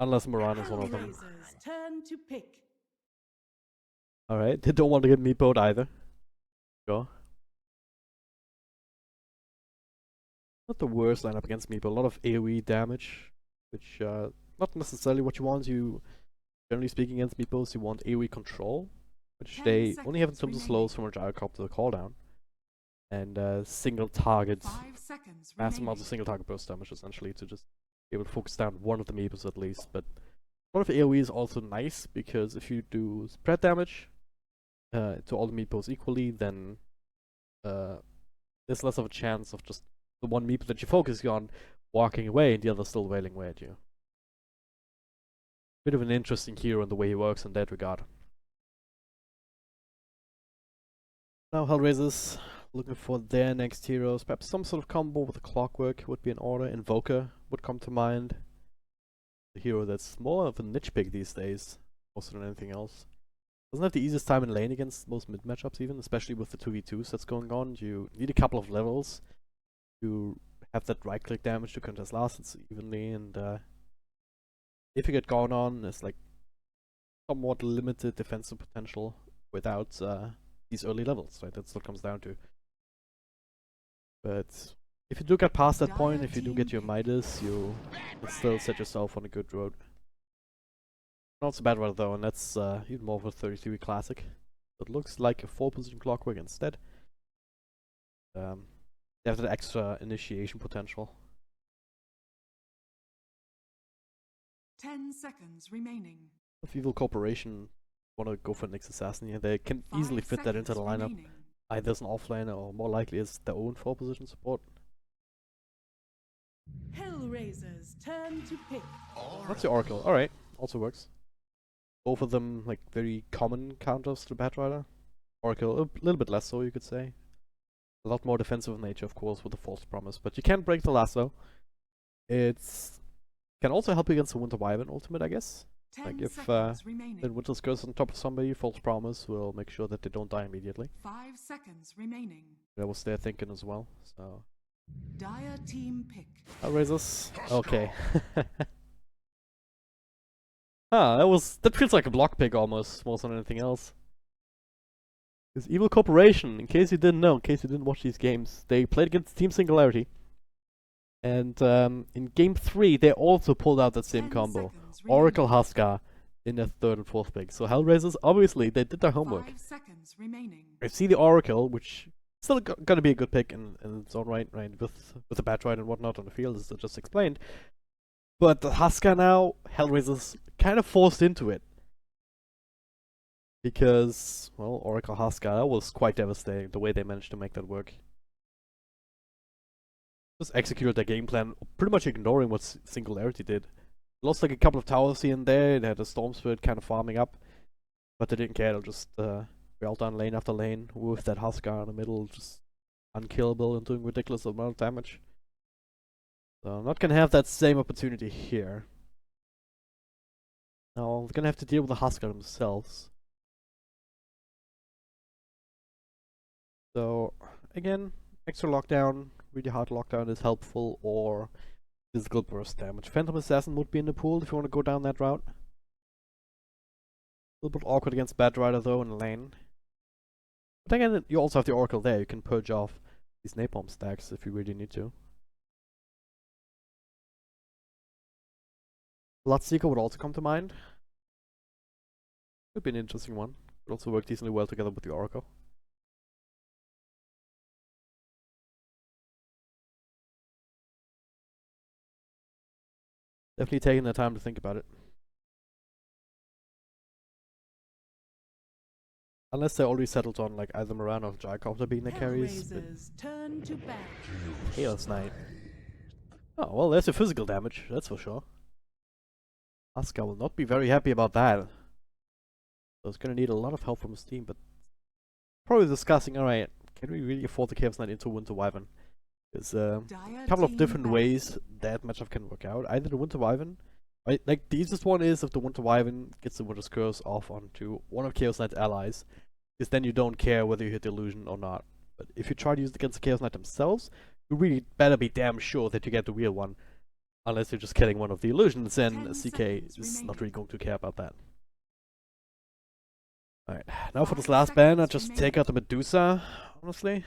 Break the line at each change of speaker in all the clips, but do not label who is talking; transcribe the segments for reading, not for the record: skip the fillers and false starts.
Unless Moran is one of them.
Hellraisers, turn to pick.
Alright, they don't want to get meatballed either. Sure. Not the worst lineup against meatball. A lot of AoE damage, which not necessarily what you want. You, generally speaking, against meatballs, you want AoE control, which they only have in terms of slows from a gyrocopter cooldown. And single target, massive amounts of single target burst damage essentially to just be able to focus down one of the meeples at least. But a lot of AoE is also nice because if you do spread damage to all the meeples equally, then there's less of a chance of just the one meeple that you focus on walking away and the other still wailing away at you. Bit of an interesting hero in the way he works in that regard. Now Hellraisers looking for their next heroes. Perhaps some sort of combo with a Clockwork would be in order. Invoker would come to mind. The hero that's more of a niche pick these days, also than anything else. Doesn't have the easiest time in lane against most mid matchups even, especially with the 2v2s that's going on. You need a couple of levels to have that right click damage to contest last evenly, and if you get gone on, it's like somewhat limited defensive potential without these early levels, right? That's what it comes down to. But if you do get past that point, if you do get your Midas, you can still set yourself on a good road. Not so bad right though, and that's even more of a 33 classic. It looks like a 4-position Clockwork instead. They have that extra initiation potential.
10 seconds remaining.
If Evil Corporation want to go for Nyx Assassin here, they can easily fit that into the lineup. Either as an offlaner or more likely as their own 4-position support.
Hellraisers, turn to pick.
That's the Oracle. Alright, also works. Both of them like very common counters to the Batrider. Oracle a little bit less so, you could say. A lot more defensive in nature, of course, with the False Promise, but you can't break the lasso. It's can also help you against the Winter Wyvern ultimate, I guess. Like if the Winter's Curse on top of somebody, False Promise will make sure that they don't die immediately.
5 seconds remaining.
That was their thinking as well, so...
Dire team pick.
Hellraisers? Okay. That feels like a block pick almost, more than anything else. Because Evil Corporation, in case you didn't know, in case you didn't watch these games, they played against Team Singularity. And in game 3, they also pulled out that same combo. Oracle Huskar in their 3rd and 4th pick. So Hellraisers, obviously, they did their homework.
5 seconds remaining.
I see the Oracle, which still gonna be a good pick in its own right, with the Batrider and whatnot on the field, as I just explained. But the Huskar now, Hellraisers kind of forced into it. Because, well, Oracle Huskar was quite devastating, the way they managed to make that work. Just executed their game plan, pretty much ignoring what Singularity did. Lost like a couple of towers here and there, they had a Storm Spirit kind of farming up. But they didn't care, they'll just rail down lane after lane with that Huskar in the middle, just unkillable and doing ridiculous amount of damage. So I'm not gonna have that same opportunity here. Now, they're gonna have to deal with the Huskar themselves. So, again, extra lockdown, really hard lockdown is helpful, or physical burst damage. Phantom Assassin would be in the pool if you want to go down that route. A little bit awkward against Batrider though in the lane. But again, you also have the Oracle there, you can purge off these Napalm stacks if you really need to. Bloodseeker would also come to mind. Could be an interesting one. Would also work decently well together with the Oracle. Definitely taking the time to think about it. Unless they already settled on like either Moran or Gyrocopter being the carries.
Turn to back.
Chaos Knight. Oh, well, there's your physical damage, that's for sure. Huskar will not be very happy about that. So it's gonna need a lot of help from his team, but probably discussing, alright, can we really afford the Chaos Knight into Winter Wyvern? There's a couple of different ways that matchup can work out. Either the Winter Wyvern, right? Like the easiest one is if the Winter Wyvern gets the Winter's Curse off onto one of Chaos Knight's allies, because then you don't care whether you hit the illusion or not. But if you try to use it against the Chaos Knight themselves, you really better be damn sure that you get the real one. Unless you're just killing one of the illusions, and
10
CK
seconds
is not
remaining.
really going to care about that. Alright, now for this
5
last ban, I
seconds
just
remaining.
take out the Medusa, honestly.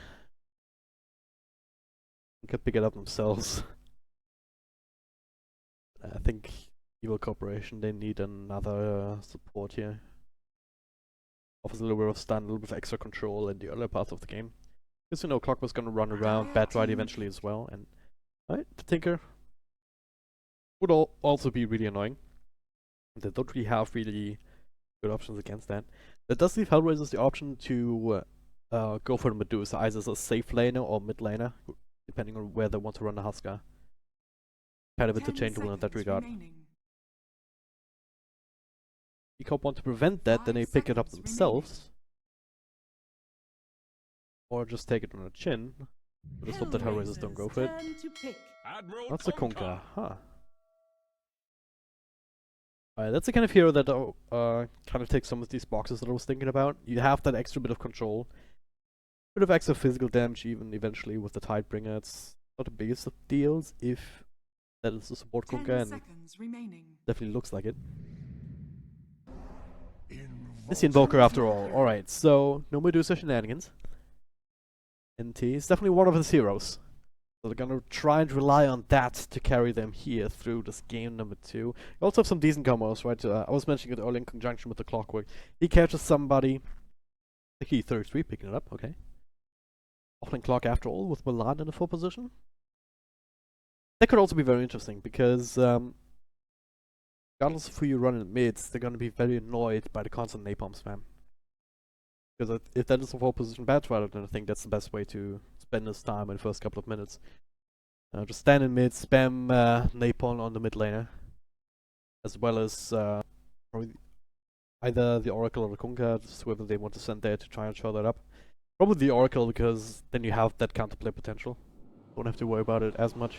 They could pick it up themselves. I think Evil Corporation, they need another support here. Offers a little bit of stun, a little bit of extra control in the earlier parts of the game. Because you know Clock was gonna run around Bad Right eventually as well, and right, the Tinker would also be really annoying. They don't really have really good options against that. That does leave Hellraisers the option to go for the Medusa, either as a safe laner or mid laner, depending on where they want to run the Husker. Kind of
10
interchangeable in that
seconds
regard.
remaining.
If you want to prevent that, then they
5
pick it up
seconds
themselves. Or just take it on the chin. But let's hope that Hellraisers don't go for it.
Turn to pick.
That's a Kunkka, huh. That's the kind of hero that kind of takes some of these boxes that I was thinking about. You have that extra bit of control. Bit of extra physical damage even eventually with the Tidebringer. It's not the biggest of deals if that is the support
10
Kunkka, and
seconds remaining.
definitely looks like it. It's the Invoker after all. Alright, so no Medusa shenanigans. NT is definitely one of his heroes. So they're gonna try and rely on that to carry them here through this game number 2. You also have some decent combos, right? I was mentioning it earlier in conjunction with the Clockwork. He catches somebody. I think he 33 picking it up, okay. Offline Clock after all with Milan in the 4 position. That could also be very interesting because regardless of who you run in mids, they're gonna be very annoyed by the constant napalm spam. Because if that is a 4 position batch rider, then I think that's the best way to spend his time in the first couple of minutes. Just stand in mid, spam napalm on the mid laner, as well as probably either the Oracle or the Kunkka, just whoever they want to send there to try and show that up. Probably the Oracle, because then you have that counterplay potential. Don't have to worry about it as much.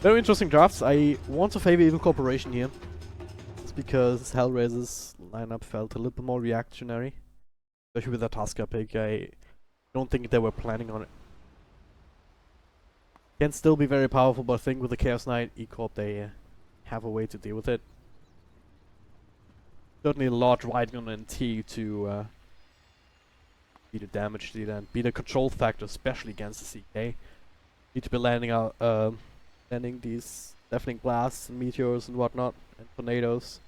Very interesting drafts. I want to favor Evil Corporation here. It's because Hellraiser's lineup felt a little bit more reactionary. Especially with that Tusker pick. I don't think they were planning on it. Can still be very powerful, but I think with the Chaos Knight E-Corp they have a way to deal with it. Certainly a lot riding on NT to be the damage dealer and be the control factor, especially against the CK. Need to be landing out, landing these deafening blasts and meteors and whatnot, and tornadoes.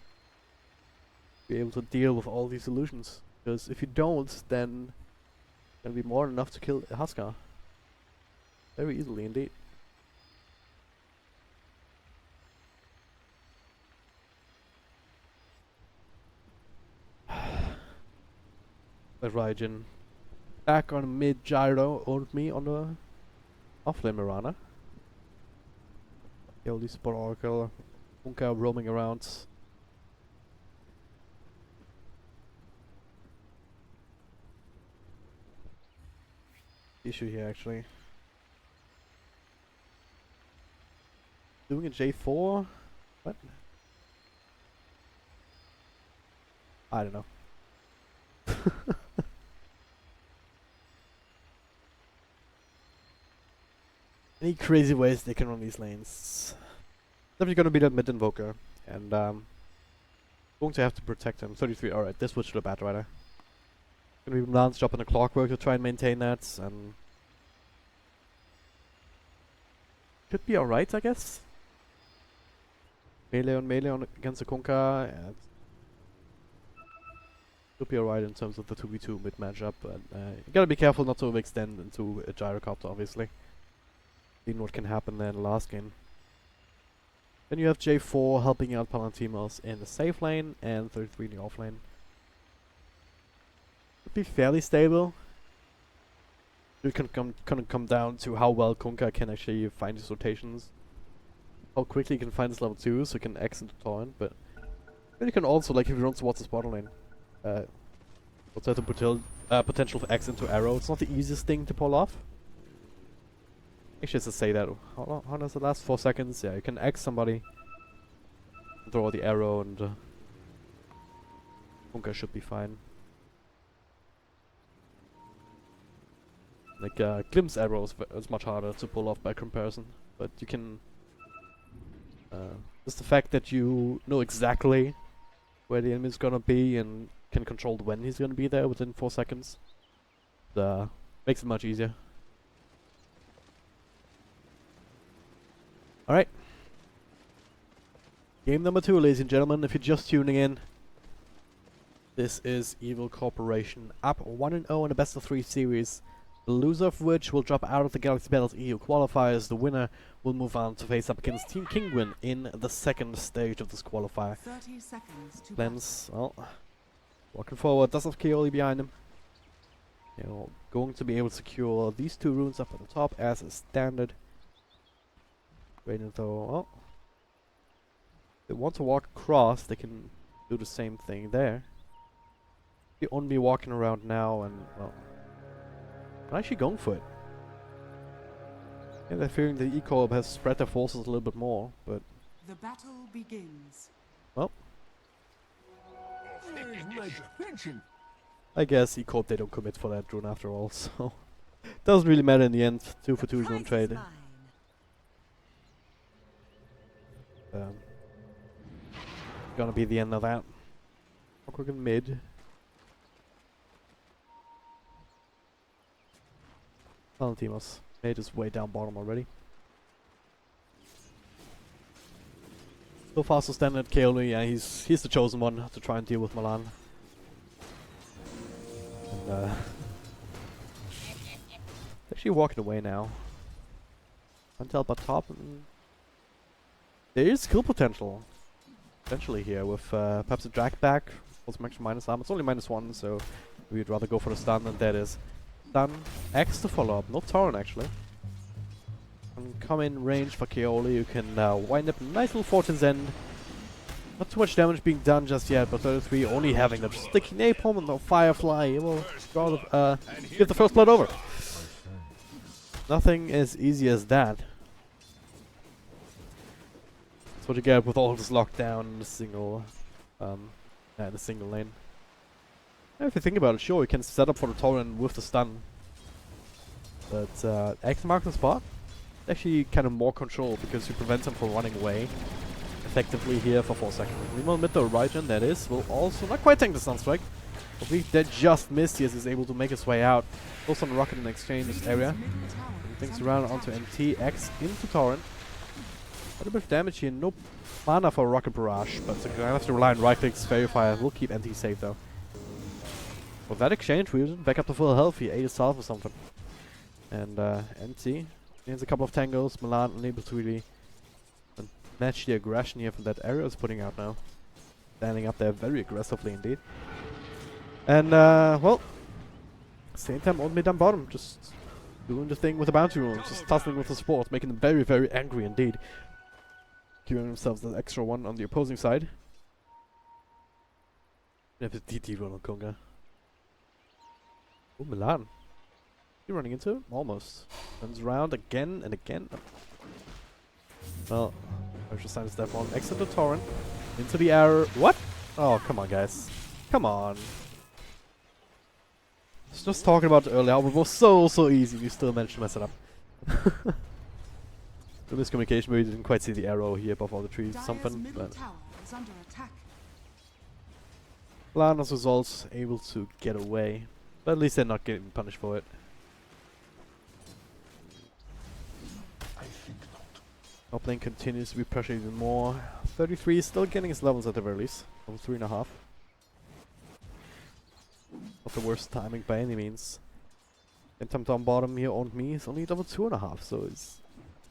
Be able to deal with all these illusions. Because if you don't, then it'll be more than enough to kill a Husker. Very easily indeed. But Raijin back on mid gyro owned me on the offlane Mirana. Kill the support Oracle, Kunkka roaming around. Issue here actually. Doing a J4? What? I don't know. Any crazy ways they can run these lanes. Definitely gonna be that mid invoker, and going to have to protect him. 33. All right, this switch to the Bat Rider. Gonna be Milan's job in the Clockwork to try and maintain that, and should be all right, I guess. Melee on against the Kunkka. Yeah, should be alright in terms of the 2v2 mid matchup, but you gotta be careful not to overextend into a gyrocopter, obviously. Seen what can happen there in the last game. Then you have J4 helping out Palantimos in the safe lane and 33 in the off lane. Should be fairly stable. It can come down to how well Kunkka can actually find his rotations. How quickly he can find his level 2 so he can X into torrent, but then you can also, like if he runs towards the bottom lane, what's that the potential for X into arrow. It's not the easiest thing to pull off. Actually, to say that, how does it last? 4 seconds? Yeah, you can X somebody, throw the arrow, and Kunkka should be fine. Like, Glimpse arrow is much harder to pull off by comparison, but you can Just the fact that you know exactly where the enemy is gonna be and can control when he's gonna be there within 4 seconds. Makes it much easier. Alright. Game number 2, ladies and gentlemen, if you're just tuning in. This is Evil Corporation up 1-0 in a best of 3 series. The loser of which will drop out of the Galaxy Battles EU qualifiers. The winner will move on to face up against Team Kinguin in the second stage of this qualifier.
30 seconds to
Lens, well, walking forward, does have Kaoli behind him. You know, going to be able to secure these 2 runes up at the top as is standard. Waiting though, well, if they want to walk across, they can do the same thing there. You're only walking around now and, well, I'm actually going for it. Yeah, they're fearing the E-Corp has spread their forces a little bit more, but...
the battle begins.
Well. I guess E-Corp, they don't commit for that drone after all, so... doesn't really matter in the end. 2 for 2 drone trade. Gonna be the end of that. Quick in mid. Valentimos made his way down bottom already. So far so standard. Kaoli, yeah, he's the chosen one to try and deal with Milan. And actually walking away now. Until but top. There is skill potential potentially here with perhaps a drag back. Also extra minus arm. It's only -1, so we'd rather go for the stun than that is. Stun, X to follow up, not Torrent actually. And come in range for Kaoli, you can wind up a nice little Fortune's End. Not too much damage being done just yet, but 33 only having the sticky napalm and the Firefly. He will give the first blood over. Nothing as easy as that. That's what you get with all this lockdown in the single lane. If you think about it, sure, you can set up for the Torrent with the stun. But X mark the spot, actually kind of more control because you prevent him from running away effectively here for 4 seconds. Remo mid to right in, that is, will also not quite tank the stun strike. But that just missed. Yes, is able to make his way out. Goes on rocket in exchange area. And things around onto NT, X into Torrent. Quite a bit of damage here, no mana for Rocket Barrage, but so gonna have to rely on right clicks, Verify, will keep NT safe though. For that exchange, we back up to full health. He ate himself or something. And NT needs a couple of tangos. Milan unable to really match the aggression here from that area is putting out now. Standing up there very aggressively indeed. And well, same time on mid and bottom, just doing the thing with the bounty rune, just tussling with the support, making them very, very angry indeed. Giving themselves that extra one on the opposing side. They have a DT run on Konga. Oh, Milan. You running into him? Almost. Turns around again and again. Well, Motion Sign step on. Exit the Torrent. Into the arrow. What? Oh, come on, guys. Come on. I was just talking about it earlier how it was so easy. You still managed to mess it up. The miscommunication, maybe you didn't quite see the arrow here above all the trees or something. But Lanos was also able to get away. But at least they're not getting punished for it. Top lane continues to be pressured even more. 33 is still getting his levels at the very least. Level 3.5. Not the worst timing by any means. And time down bottom here on me is only level 2.5, so it's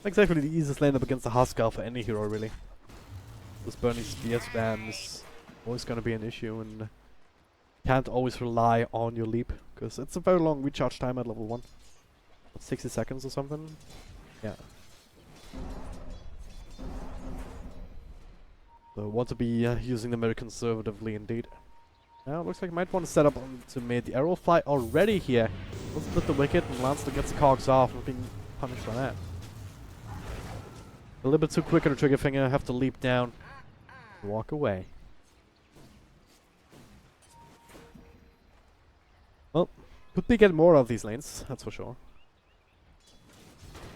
not exactly the easiest lane up against the Huskar for any hero really. This burning spear spam is always gonna be an issue, and can't always rely on your leap, because it's a very long recharge time at level 1. 60 seconds or something? Yeah. So want to be using them very conservatively indeed. Now looks like I might want to set up to mid. The arrow fly already here. Let's split the wicket and Lancelot gets the cogs off and being punished for that. A little bit too quick on the trigger finger, have to leap down. Walk away. Well, could be getting more of these lanes, that's for sure.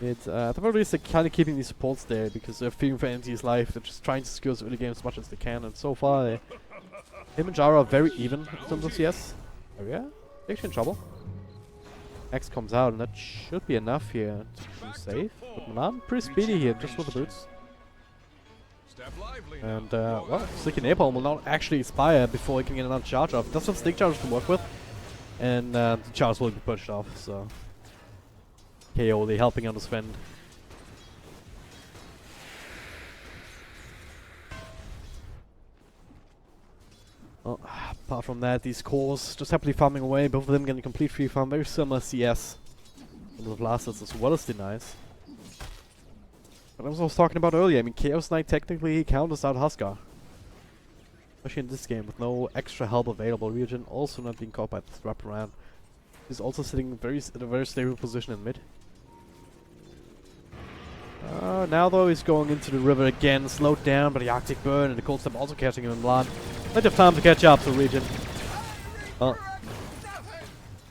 At the very least, they're kind of keeping these supports there because they're fearing for NT's life. They're just trying to secure the early game as much as they can, and so far, him and Jara are very even in terms of CS. Oh yeah, they're actually in trouble. X comes out, and that should be enough here to be safe. But Milan, pretty speedy here, just with the boots. And, well, Sticky Napalm will not actually expire before he can get another charge off. He does have stick charges to work with, and the charge will be pushed off, so. Kaoli helping on his friend. Well, apart from that, these cores just happily farming away, both of them getting complete free farm, very similar CS. A lot of last hits as well as denies. But as I was talking about earlier, I mean, Chaos Knight technically counters out Huskar. Especially in this game, with no extra help available. Ryujin also not being caught by the wrap around. He's also sitting in a very stable position in mid. Now though he's going into the river again, slowed down by the Arctic Burn, and the Cold Snap also catching him in blood. Plenty of time to catch up to Ryujin.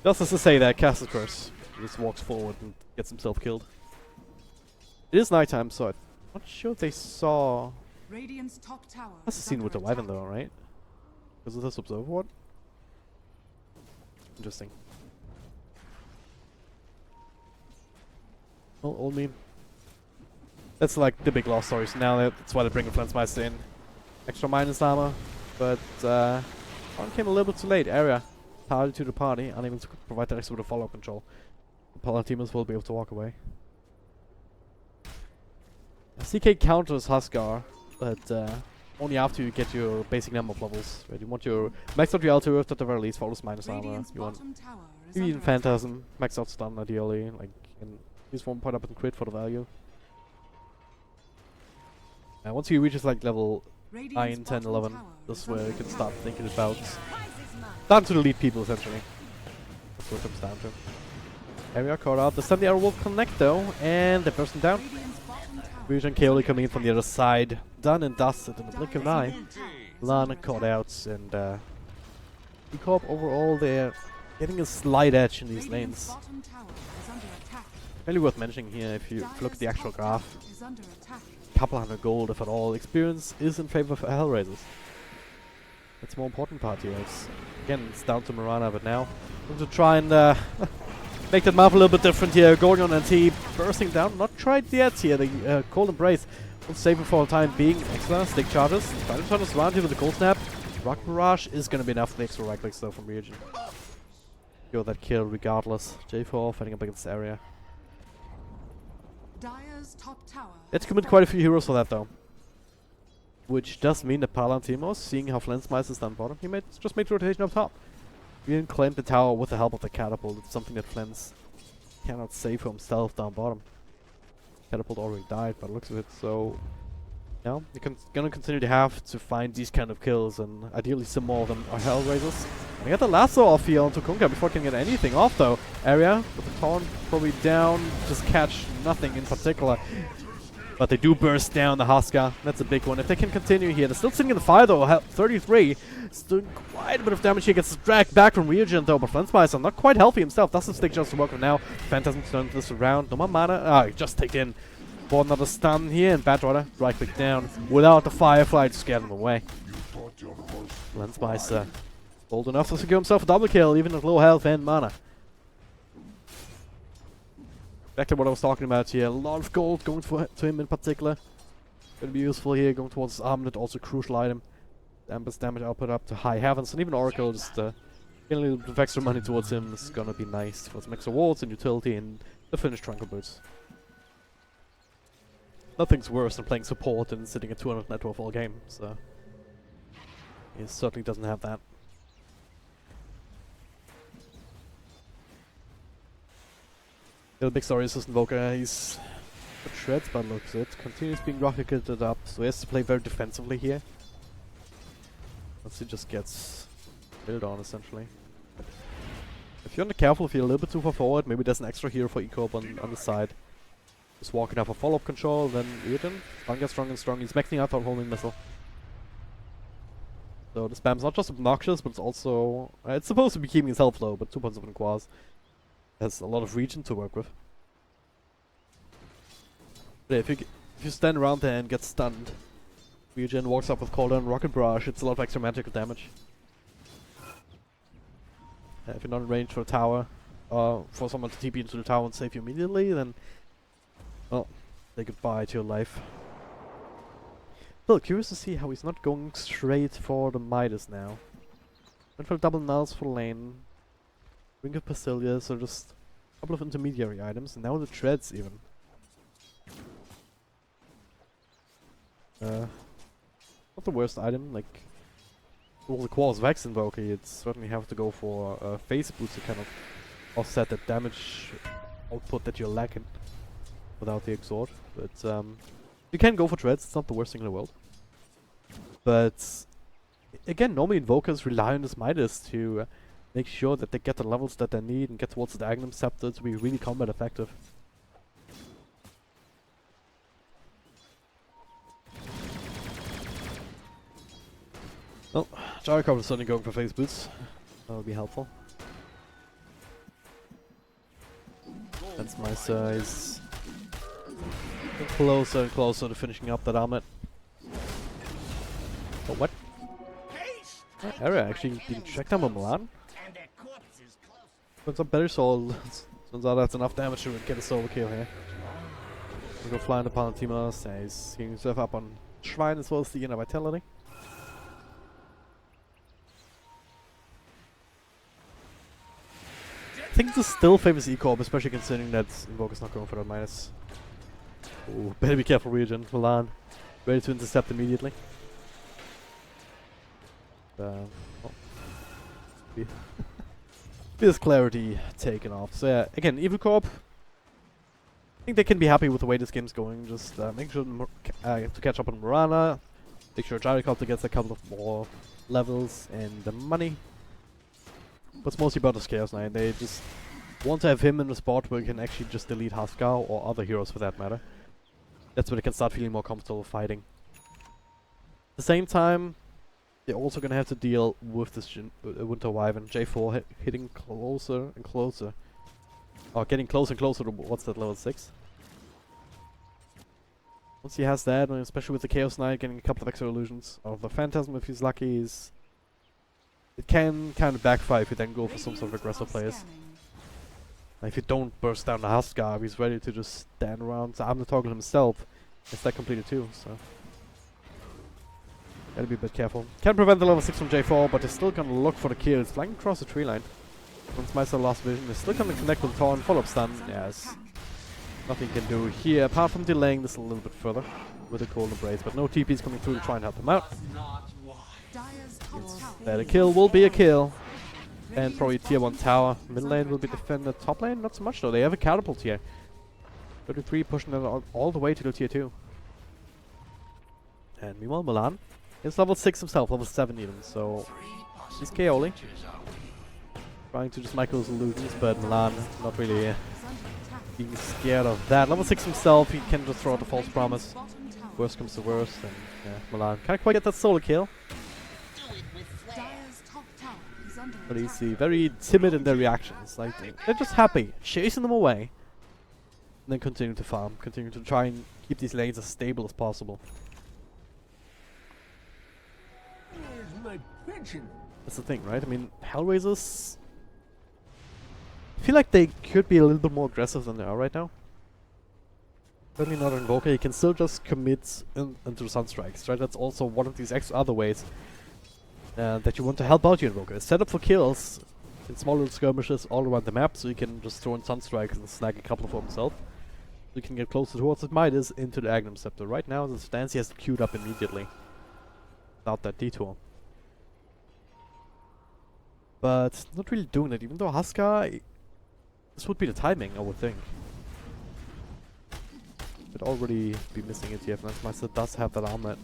Just as to say that, Castle's Curse. He just walks forward and gets himself killed. It is nighttime, so I'm not sure if they saw...
Radiant's top tower.
That's the scene with the Wyvern though, right? Because of this Observer Ward? Interesting. Well, old meme. That's like the big lost stories. Now that's why they bring a Flensmeister in. Extra minus armor, but one came a little bit too late. Area tardy to the party, unable to provide the extra with a follow-up control. The Paladimos will be able to walk away. CK counters Huskar, but only after you get your basic number of levels. Right? You want your max out your Alter Earth at the very least, follows minus armor. You want maybe even Phantasm, max out stun ideally, like in use 1 point up in crit for the value. And once you reach like level 9, 10, 11, this is where you can start thinking about starting to delete people essentially. That's what it comes down to. Area caught out. The Sunday Arrow will connect though, and the person down. Ryujin and Kaoli coming in from the other side. Done and dusted in the blink of an eye. Lana caught out, and E-Corp overall they're getting a slight edge in these lanes. Really worth mentioning here if you look at the actual graph. Couple hundred gold if at all. Experience is in favor for Hellraisers. That's the more important part here. Again, it's down to Mirana, but now I'm going to try and make that map a little bit different here. Gorgon and T bursting down. Not tried yet here. The Cold Embrace will save him for the time being. Extra stick charges. Trying to turn us around here with the Cold Snap. Rock Barrage is going to be enough for the extra right clicks though from Ryujin. Go that kill regardless. J4 fighting up against the area.
Dire's top tower.
Let's commit quite a few heroes for that though. Which does mean that Palantimos, seeing how Flensmeister is down bottom, he just made rotation up top. He didn't claim the tower with the help of the catapult. It's something that Flens cannot save for himself down bottom. Catapult already died by the looks of it, so yeah, you're gonna continue to have to find these kind of kills, and ideally some more of them are Hellraisers. And he got the lasso off here onto Kunka before he can get anything off though. Area with the taunt probably down, just catch nothing in particular. But they do burst down the Huskar. That's a big one. If they can continue here, they're still sitting in the fire though. 33, it's doing quite a bit of damage here. Gets dragged back from Ryujin though, but Flensmeister not quite healthy himself. Doesn't stick just to work with now. Phantasm turns this around. No more mana. He just take in for another stun here, and Badwater right click down without the Firefly to scare them away. Flensmeister bold enough to secure himself a double kill, even at low health and mana. Back to what I was talking about here. A lot of gold going to him in particular. Gonna be useful here, going towards his armlet, also crucial item. Dampers damage output up to high heavens, and even Oracle just getting a little bit of extra money towards him is gonna be nice for some extra wards and utility and the finished Trunker Boots. Nothing's worse than playing support and sitting at 200 net worth all game, so he certainly doesn't have that. The big story is this Invoker. He's got shreds by the looks of it. Continues being rocketed up, so he has to play very defensively here. Once he just gets built on essentially. But if you're not careful, if you're a little bit too far forward, maybe there's an extra hero for Ecorp on the side. Just walking up for follow-up control, then Ryujin. Stun gets strong and strong. He's maxing out on homing missile. So the spam's not just obnoxious, but it's also it's supposed to be keeping his health low, but 2 points of Quaz has a lot of region to work with. But yeah, if you stand around there and get stunned, Ryujin walks up with Calder and Rocket Barrage, it's a lot of extra magical damage. If you're not in range for a tower, or for someone to TP into the tower and save you immediately, then, well, say goodbye to your life. Still curious to see how he's not going straight for the Midas now. Went for double nulls for lane, Ring of Basilia, so just a couple of intermediary items, and now the treads even. Not the worst item, like all the Quartz Vex Invoker, you'd certainly have to go for phase boots to kind of offset that damage output that you're lacking without the exhort. But you can go for treads, it's not the worst thing in the world. But again, normally invokers rely on this Midas to make sure that they get the levels that they need and get towards the Agnum Scepter to be really combat effective. Well, Jericho is certainly going for phase boots. That would be helpful. That's my size. Getting closer and closer to finishing up that armlet. Oh, what? That area actually being tracked down by Milan? With some better soul. Turns out that's enough damage to get a solo kill here. We go flying upon Timas. Yeah, he's getting himself up on Shrine as well as the inner vitality. I think this still favors E-Corp, especially considering that Invoker's not going for that minus. Ooh, better be careful, Ryujin. Milan, ready to intercept immediately. Oh. This clarity taken off. So yeah, again, Evil Corp. I think they can be happy with the way this game's going. Just make sure to catch up on Morana. Make sure Gyricopter gets a couple of more levels and the money. But it's mostly about the Chaos Knight. They just want to have him in the spot where he can actually just delete Huskar or other heroes for that matter. That's where they can start feeling more comfortable fighting. At the same time, they're also gonna have to deal with this Winter Wyvern. J4 hitting closer and closer. Or getting closer and closer to what's that, level 6? Once he has that, and especially with the Chaos Knight getting a couple of extra illusions out of the Phantasm if he's lucky, it can kind of backfire if you then go for some sort of aggressive players. If you don't burst down the Huskar, he's ready to just stand around. So I'm the toggle himself. It's that completed too, so gotta be a bit careful. Can't prevent the level 6 from J4, but they're still gonna look for the kills. Flying across the tree line. Once Meister lost vision, they're still gonna connect with Torn, follow-up stun. Yes. Nothing you can do here, apart from delaying this a little bit further with a Cold Embrace, but no TP's coming through to try and help them out. That a kill will be a kill. And probably tier 1 tower. Mid lane will be defended. Top lane, not so much though. They have a catapult here. 33 pushing it all the way to the tier 2. And meanwhile, Milan is level 6 himself, level 7 even, so he's Kaoli. Trying to just micro those illusions, but Milan not really being scared of that. Level 6 himself, he can just throw out the false promise. Worst comes to worst, and yeah, Milan can't quite get that solo kill. But he's very timid in their reactions. Like they're just happy, chasing them away, and then continue to farm, continue to try and keep these lanes as stable as possible. That's the thing, right? I mean, Hellraisers, I feel like they could be a little bit more aggressive than they are right now. Certainly not Invoker. You can still just commit into Sunstrikes, right? That's also one of these other ways that you want to help out your Invoker. Set up for kills in small little skirmishes all around the map, so you can just throw in Sunstrikes and snag a couple for himself. So you can get closer towards the Midas into the Agnum Scepter. Right now, the stance he has queued up immediately without that detour. But not really doing it, even though Huskar, this would be the timing, I would think. Could already be missing it here if Meister does have that armlet.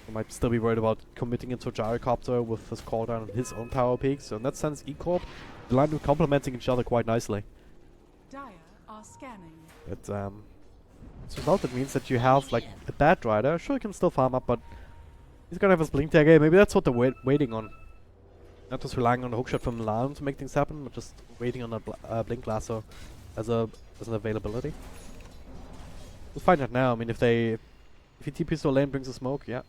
I might still be worried about committing into Gyricopter with his cooldown and his own power peak. So in that sense, E-Corp, the line are complementing each other quite nicely.
Dire are scanning.
But as a result, it means that you have like a bad rider. Sure, he can still farm up, but he's gonna have his blink tag. Maybe that's what they're waiting on. Not just relying on the hookshot from Milan to make things happen, but just waiting on a blink lasso as an availability. We'll find out now. I mean, if he TPs to a lane, brings a smoke, yeah.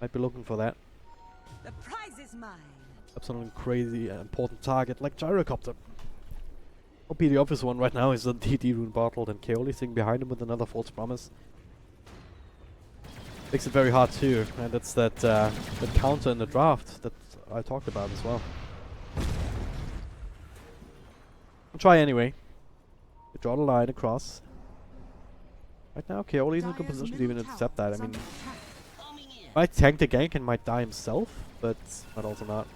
Might be looking for that.
The prize is mine.
Absolutely crazy important target like Gyrocopter. OP the obvious one right now is the DD Rune Bottled and Kaoli sitting behind him with another False Promise. Makes it very hard too, and that's that counter in the draft that I talked about as well. I'll try anyway. We draw the line across. Right now, Kaoli is in a good position to even intercept that. I mean, might tank the gank and might die himself, but might also not.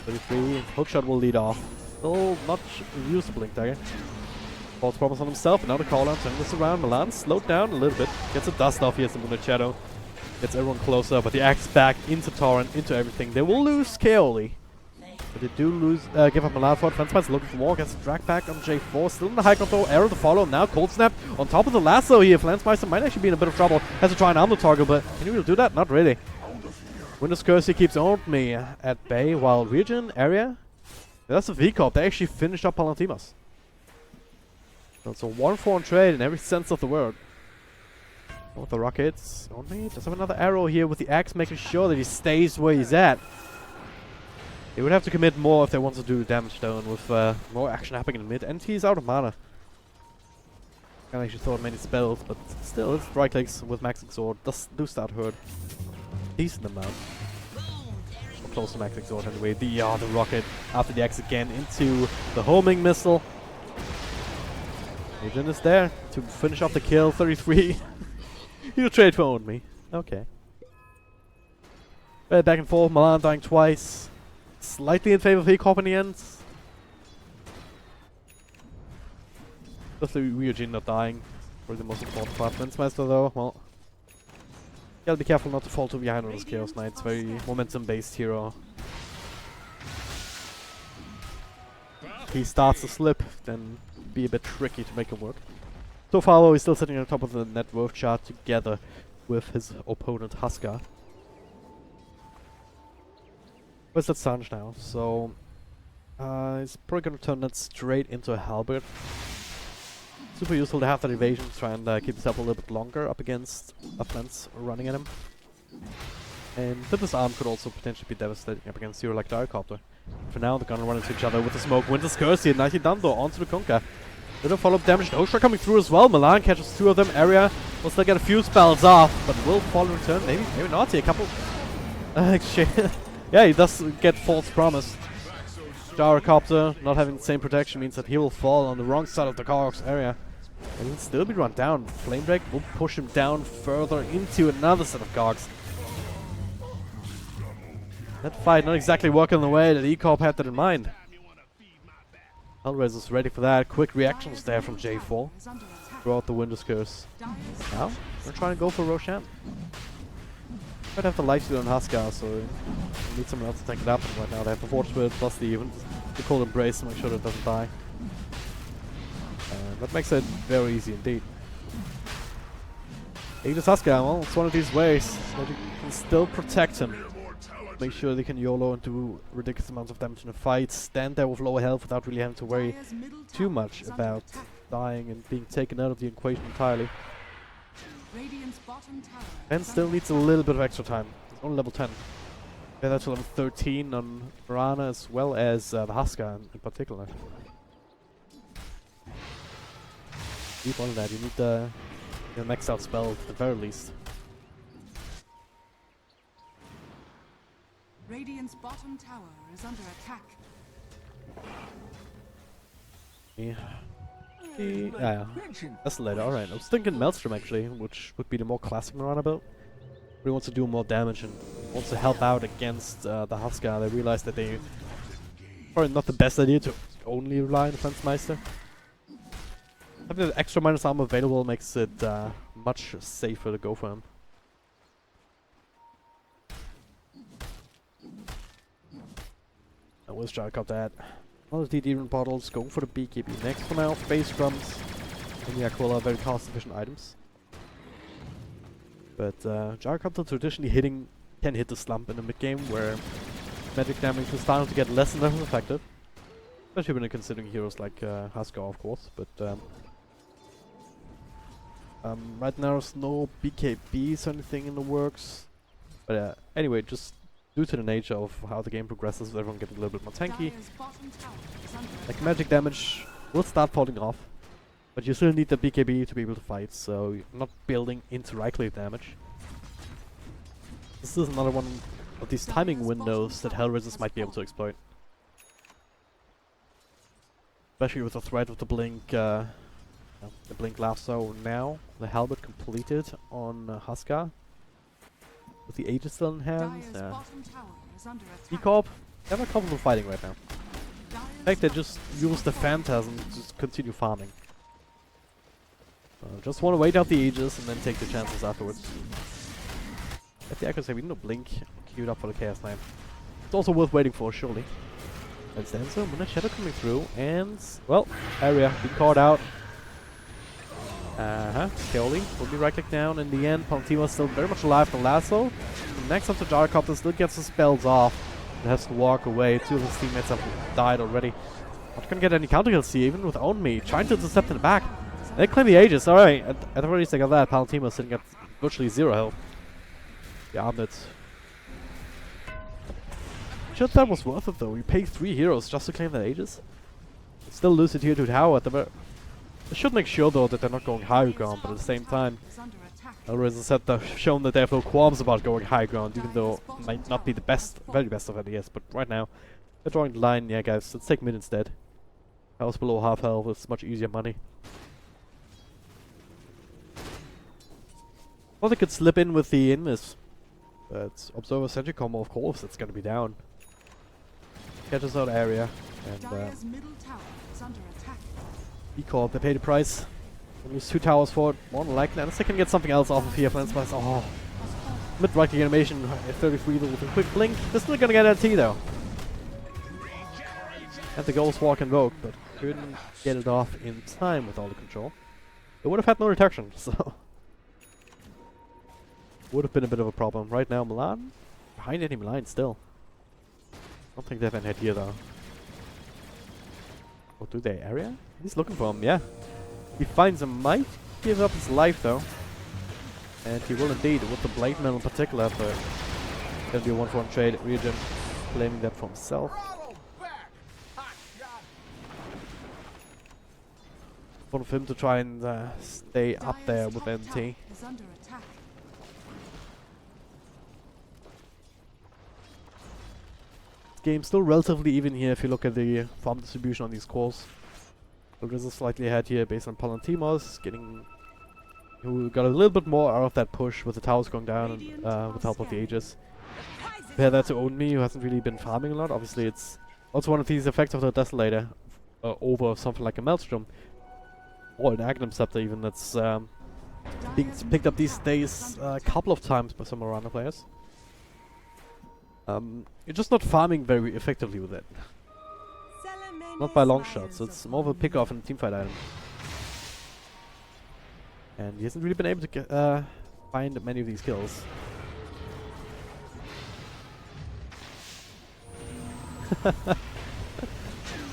33, hookshot will lead off. Still not use the blink dagger. False Promise on himself, now the call out, turning this around. Milan slowed down a little bit. Gets a dust off, he has the Moonlit Shadow. Gets everyone closer, but the axe back into Torrent, into everything. They will lose Kaoli. But they do lose, give up Milan for it. Fenceman's looking for more, gets a drag back on J4. Still in the high control, arrow to follow. Now Cold Snap on top of the lasso here. Flancemeister might actually be in a bit of trouble. Has to try and arm the target, but can he really do that? Not really. Winter's Curse he keeps on me at bay, while region area. That's a V-Corp. They actually finished up Palantimas. So it's a 1-4 on trade in every sense of the word. With the rockets only. Does have another arrow here with the axe, making sure that he stays where he's at. They would have to commit more if they want to do damage down with more action happening in mid, and he's out of mana. Can't actually throw out many spells, but still, his right clicks with maxing sword do start hurt. Decent amount. Or close to maxing sword anyway. The rocket after the axe again into the homing missile. Agent is there to finish off the kill. 33. You trade for owned me. Okay. Back and forth. Milan dying twice. Slightly in favor of Hiccup in the end. Just the Ryujin not dying. Probably the most important part. Lensmeister though, well. Gotta be careful not to fall too behind on this Chaos Knight. It's very momentum based hero. He starts to slip, then be a bit tricky to make him work. So far though, he's still sitting on top of the net worth chart together with his opponent Huskar. Where's that Sanj now? So he's probably gonna turn that straight into a halberd. Super useful to have that evasion, try and keep himself a little bit longer up against uplands running at him. And Fitness Arm could also potentially be devastating up against hero like Gyrocopter. For now, they're gonna run into each other with the smoke. Winter's Curse here, nicely done though, onto the Kunkka. Little follow-up damage, no shot coming through as well. Milan catches two of them, area will still get a few spells off, but will fall in return, maybe not, see a couple. Yeah, he does get False Promise. Gyrocopter not having the same protection means that he will fall on the wrong side of the Cogs area. And he'll still be run down. Flame Break will push him down further into another set of Cogs. That fight not exactly working the way that E-Corp had that in mind. Hellraisers ready for that. Quick reactions there from J4. Throughout the Winter's Curse. Now, we're trying to go for Roshan. Might have the life steal on Huskar, so we need someone else to tank it up. And right now they have the Forge Spirit plus the Cold Embrace to make sure that it doesn't die. That makes it very easy indeed. Aegis Huskar, well, it's one of these ways that you can still protect him. Make sure they can YOLO and do ridiculous amounts of damage in a fight. Stand there with lower health without really having to worry too much about dying and being taken out of the equation entirely. And still needs a little bit of extra time. It's only level 10. Yeah, that's level 13 on Mirana as well as the Huskar in particular. Keep on that, you need the maxed out spell at the very least.
Radiant's bottom tower is under attack.
Yeah. That's later, alright. I was thinking Maelstrom actually, which would be the more classic Mirana build. But he wants to do more damage and wants to help out against the Huskar. They realize that they probably not the best idea to only rely on the FenceMeister. Having the extra minus armor available makes it much safer to go for him. Where's Gyrocopter at? All the DD rune bottles, going for the BKB next for now. Base drums and the Aquila, very cost efficient items. But Gyrocopter traditionally can hit the slump in the mid game where magic damage is starting to get less and less effective. Especially when you're considering heroes like Huskar, of course. But Right now there's no BKBs or anything in the works. But anyway, just due to the nature of how the game progresses, everyone getting a little bit more tanky.
Dire's bottom tower is under
Like
attack.
magic damage will start falling off. But you still need the BKB to be able to fight, so you're not building into right click damage. This is another one of these timing windows that Hellraisers might be able to exploit. Especially with the threat of the blink, the blink lasso now. The helmet completed on Huskar. With the Aegis still in hand.
Dire's bottom tower is under attack.
E-Corp, they're not comfortable fighting right now. In fact, they just use the Phantasm to just continue farming. Just want to wait out the Aegis and then take the chances afterwards. At the accuracy, we need no blink queued up for the Chaos Knight. It's also worth waiting for, surely. Let's dance. So, Moonlight Shadow coming through, and well, area being caught out. Keoli will be right click down. In the end, Palantino's still very much alive from Lasso. Next up to Gyrocopter, still gets the spells off. And has to walk away. Two of his teammates have died already. Not gonna get any counter kills here, even with Own Me. Trying to intercept in the back. They claim the Aegis, alright. At the very least they got that. Palantino sitting at virtually 0 health. The Armlet. Sure, that was worth it though. We paid 3 heroes just to claim that Aegis. Still lose it here to Tower at the very. They should make sure though that they're not going high ground, but at the same time, Hellraisers said they've shown that they have no qualms about going high ground, even though it might not be the best, very best of ideas. But right now, they're drawing the line. Yeah, guys, let's take mid instead. House below half health is much easier money. Well, they could slip in with the Invis. But Observer Sentry combo, of course, it's gonna be down. Catches out area, and
Dire's middle tower is under attack.
E-Corp, they pay the price. We'll use 2 towers for it, more than likely, unless they can get something else off of here. Flint Spice, oh. Mid-right click animation at 33 with a quick blink. They're still gonna get LT though. And the Ghost Walk Invoke, but couldn't get it off in time with all the control. It would have had no reduction, so. Would have been a bit of a problem. Right now, Milan, behind enemy line still. Don't think they have any head here though. Or do they? Area? He's looking for him, yeah. He finds him, might give up his life though. And he will indeed, with the Blade Mail in particular, but gonna be a 1-for-1 trade. Regen claiming that for himself. For him to try and stay up there with MT.
Is under attack.
Game still relatively even here if you look at the farm distribution on these cores. Hellraisers slightly ahead here based on Palantimos, who got a little bit more out of that push with the towers going down and with the help of the Aegis. Compare that to Own Me, who hasn't really been farming a lot. Obviously it's also one of these effects of the Desolator over something like a Maelstrom. Or an Agnum Scepter even, that's being picked up these days a couple of times by some Miranda players. You're just not farming very effectively with it. Not by long shots, it's more of a pick-off and teamfight item. And he hasn't really been able to get, find many of these kills.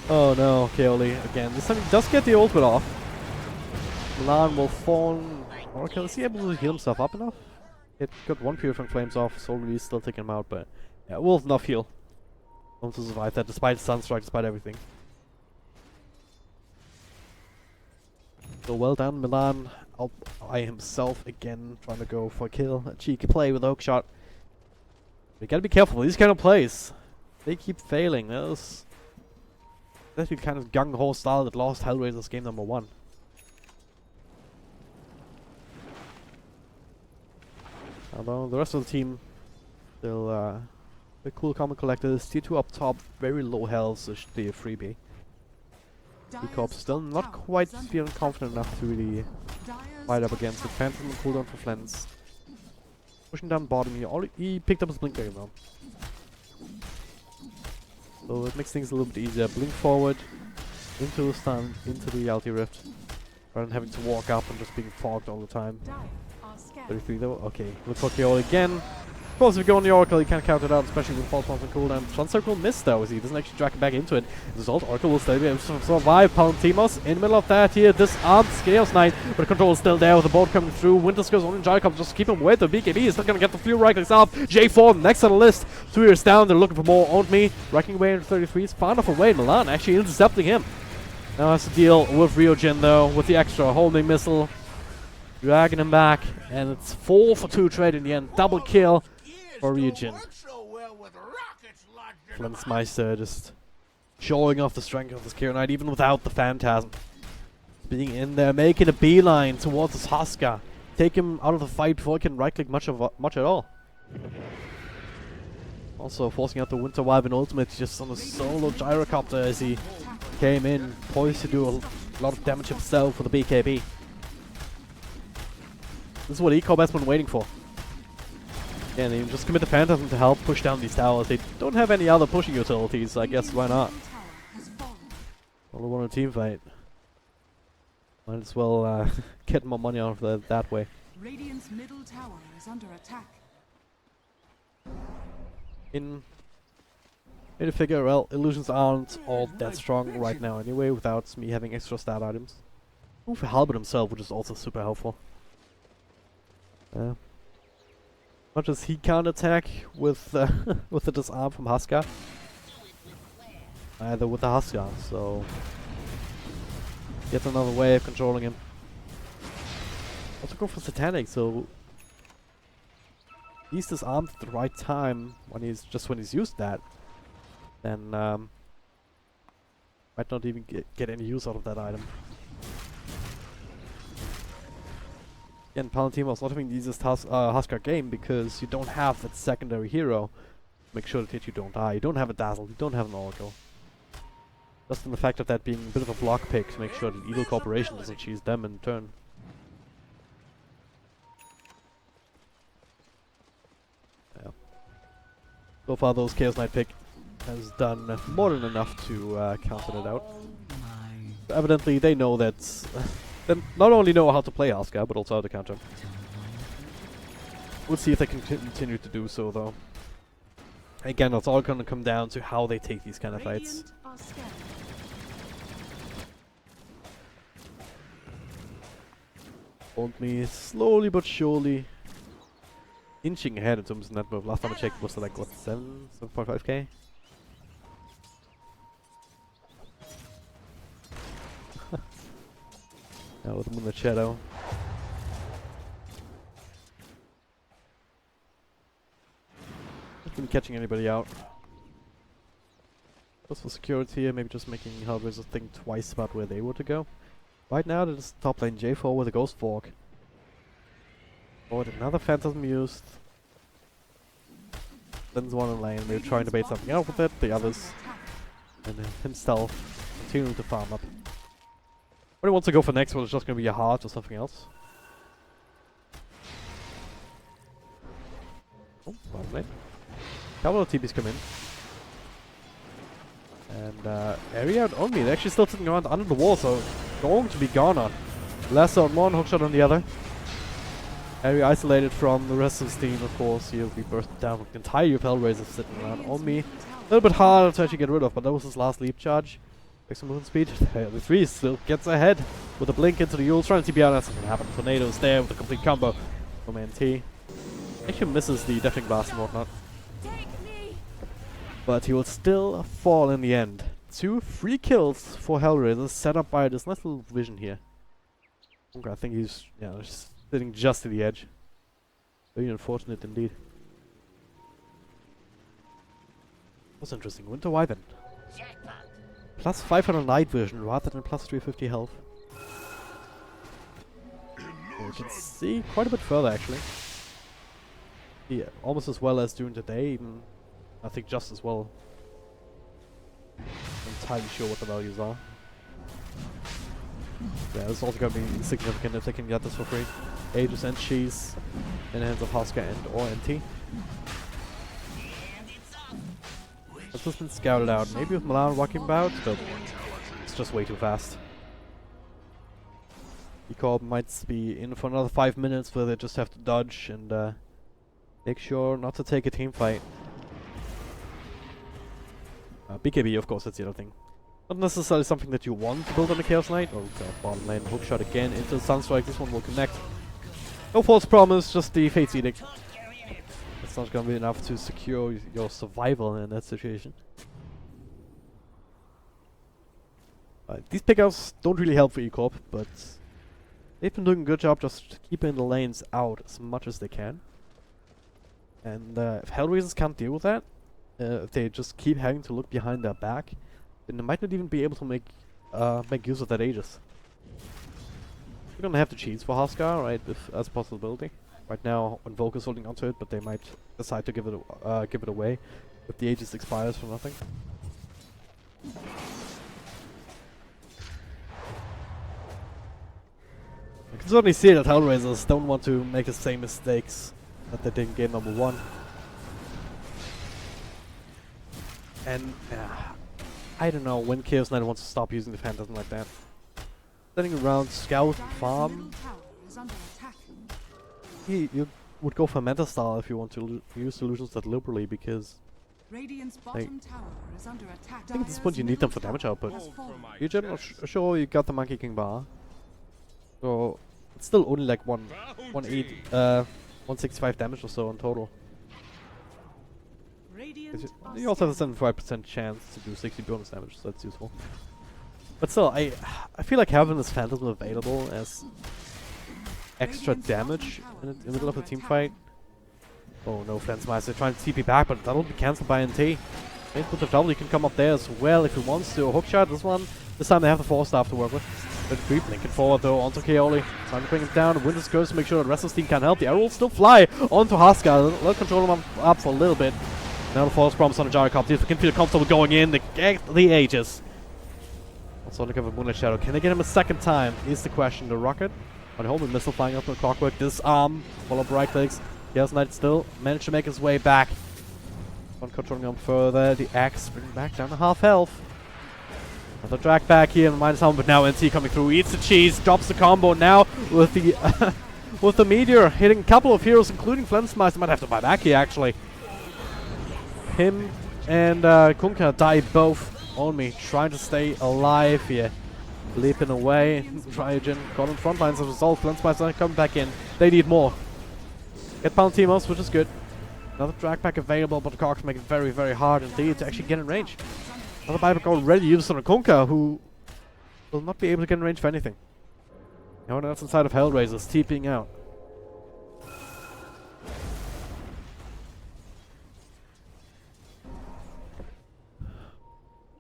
Oh no, Keoli again. This time he does get the ultimate off. Milan will fawn. Or is he able to heal himself up enough? It got 1 Purifying Flames off, Soul Release still taking him out, but yeah, will enough heal. To survive that despite Sunstrike, despite everything. So well done, Milan. By himself again, trying to go for a kill. A cheeky play with a hook shot. We gotta be careful with these kind of plays. They keep failing. That's the kind of gung-ho style that lost Hellraisers game number 1. Although the rest of the team still the cool common collectors, tier 2 up top, very low health, so should be a freebie. E-Corp still not quite feeling confident enough to really fight up against it. Phantom and cooldown for Flens. Pushing down bottom here. He picked up his blink again though. So it makes things a little bit easier. Blink forward, into the stun, into the Alti Rift. Rather than having to walk up and just being fogged all the time. 33 though, okay. Look for KO again. Of course, if you go on the Oracle, you can't count it out, especially with false bombs and cooldown. Front circle missed though, as he doesn't actually drag it back into it. As a result, Oracle will still be able to survive. Palantimos in the middle of that here, disarmed Chaos Knight, but the control is still there with the bolt coming through. Winter's on Jacob, just keep him away. The BKB is not going to get the few right clicks off. J4 next on the list. 2 years down, they're looking for more. Owned Me, racking away into 33s, far enough away. Milan actually intercepting him. Now has to deal with Ryojin though, with the extra homing missile. Dragging him back, and it's 4 for 2 trade in the end. Double kill for Ryojin. Flensmeister just showing off the strength of this Chaos Knight, even without the Phantasm. Being in there, making a beeline towards his Husker. Take him out of the fight before he can right-click much at all. Also forcing out the Winter Wyvern ultimate just on a solo gyrocopter as he came in, poised to do a lot of damage himself with the BKB. This is what Eco has been waiting for. Yeah, they just commit the Phantasm to help push down these towers. They don't have any other pushing utilities, so I guess why not? Only want a team fight. Might as well get more money out of that way.
Radiant's middle tower is under attack.
In a figure, well, illusions aren't all that strong right now anyway, without me having extra stat items. Move for Halbert himself, which is also super helpful. Much as he can't attack with with the disarm from Husker, either with the Husker, so yet another way of controlling him. Also go for Satanic, so he's disarmed at the right time when he's used that, then might not even get any use out of that item. Again, Palantimos not having the easiest Husker game because you don't have that secondary hero. Make sure that you don't die. You don't have a Dazzle. You don't have an Oracle. Just in the fact of that being a bit of a block pick to make sure that Evil Corporation doesn't cheese them in turn. Yeah. So far, those Chaos Knight pick has done more than enough to counter it out. But evidently, they know that. They not only know how to play Husker, but also how to counter. We'll see if they can continue to do so, though. Again, it's all going to come down to how they take these kind of fights. Owned Me slowly but surely inching ahead in terms of net move. Last time I checked was like, what, 7.5k? Now with the Moonlit Shadow. Not been catching anybody out. Just for security here, maybe just making Hellraisers think twice about where they were to go. Right now, there's top lane J4 with a Ghost Fork. Oh, another Phantasm used. Then's one in lane, they're trying to bait something out with it, the others. And himself continuing to farm up. What he wants to go for next, well, it's just going to be a heart or something else. Oh, bottom lane. Couple of TPs come in. And area out on me. They're actually still sitting around under the wall, so going to be gone on. Lesser on one, hookshot on the other. Area isolated from the rest of his team, of course. He'll be burst down with the entire Hellraisers sitting around on me. A little bit harder to actually get rid of, but that was his last leap charge. Takes some movement speed. The 3 still gets ahead with a blink into the Yule. Trying to TP out. That's not going to happen. Tornado's there with a complete combo from NT. Actually misses the Deafening Blast and whatnot. But he will still fall in the end. 2 free kills for Hellraisers set up by this nice little vision here. Okay, I think he's just sitting just to the edge. Very unfortunate indeed. That's interesting. Winter Wyvern. Plus 500 night vision rather than plus 350 health. You can see quite a bit further actually. Yeah, almost as well as during the day, even I think just as well. I'm entirely sure what the values are. Yeah, this is also going to be significant if they can get this for free. Aegis and Cheese in the hands of Husker and or NT. This has been scouted out, maybe with Milan walking about, but it's just way too fast. Ecorp might be in for another 5 minutes where they just have to dodge and Make sure not to take a team fight. BKB, of course, that's the other thing. Not necessarily something that you want to build on the Chaos Knight. Oh god, bottom lane, hookshot again into the Sunstrike. This one will connect. No false promise, just the Fate's Edict. That's not gonna be enough to secure your survival in that situation. These pickups don't really help for E-Corp, but they've been doing a good job just keeping the lanes out as much as they can. And if Hellraisers can't deal with that, if they just keep having to look behind their back, then they might not even be able to make use of that Aegis. We're gonna have to cheese for Huskar, right, as a possibility. Right now, Invoker's holding onto it, but they might decide to give it away if the Aegis expires for nothing. I can certainly see that Hellraisers don't want to make the same mistakes that they did in game number 1. And I don't know when Chaos Knight wants to stop using the Phantasm like that. Standing around, scout, farm. You would go for meta style if you want to use solutions that liberally, because
Radiant's bottom tower is under attack.
I think at this point you need them for damage output. You're generally sure you got the Monkey King bar, so it's still only like 165 damage or so in total. You also have a 75% chance to do 60 bonus damage, so that's useful. But still, I feel like having this Phantasm available as extra damage in the middle of a team fight. Oh no, Flensmeister trying to TP back, but that'll be cancelled by NT. Maybe with the double, he can come up there as well if he wants to. Hookshot, this time they have the 4 staff to work with. Good creep, linking forward though onto Kaoli. Trying to bring him down. Winter's Curse to make sure that the rest of the team can help. The arrow will still fly onto Huskar. Let control him up for a little bit. Now the false promise on the Gyrocopter. If they can feel comfortable going in, they get the Aegis. Also look at the Moonlight Shadow. Can they get him a second time? Is the question. The rocket on homing missile flying up on Clockwork. Disarm. Follow up right clicks. Chaos Knight still managed to make his way back. On controlling him further. The axe bringing back down to half health. Another drag back here in -1, but now NT coming through. Eats the cheese. Drops the combo now with the with the meteor hitting a couple of heroes, including Flensmeister. Might have to buy back here actually. Him and Kunka die both on me, trying to stay alive here. Leaping away. Triogen got on front lines as a result. Flensmeister coming back in. They need more. Get Pound Teamos, which is good. Another drag back available, but the Cogs make it very, very hard indeed to actually get in range. Another buyback already used on a Kunka, who will not be able to get in range for anything. No one else inside of Hellraisers, TPing out.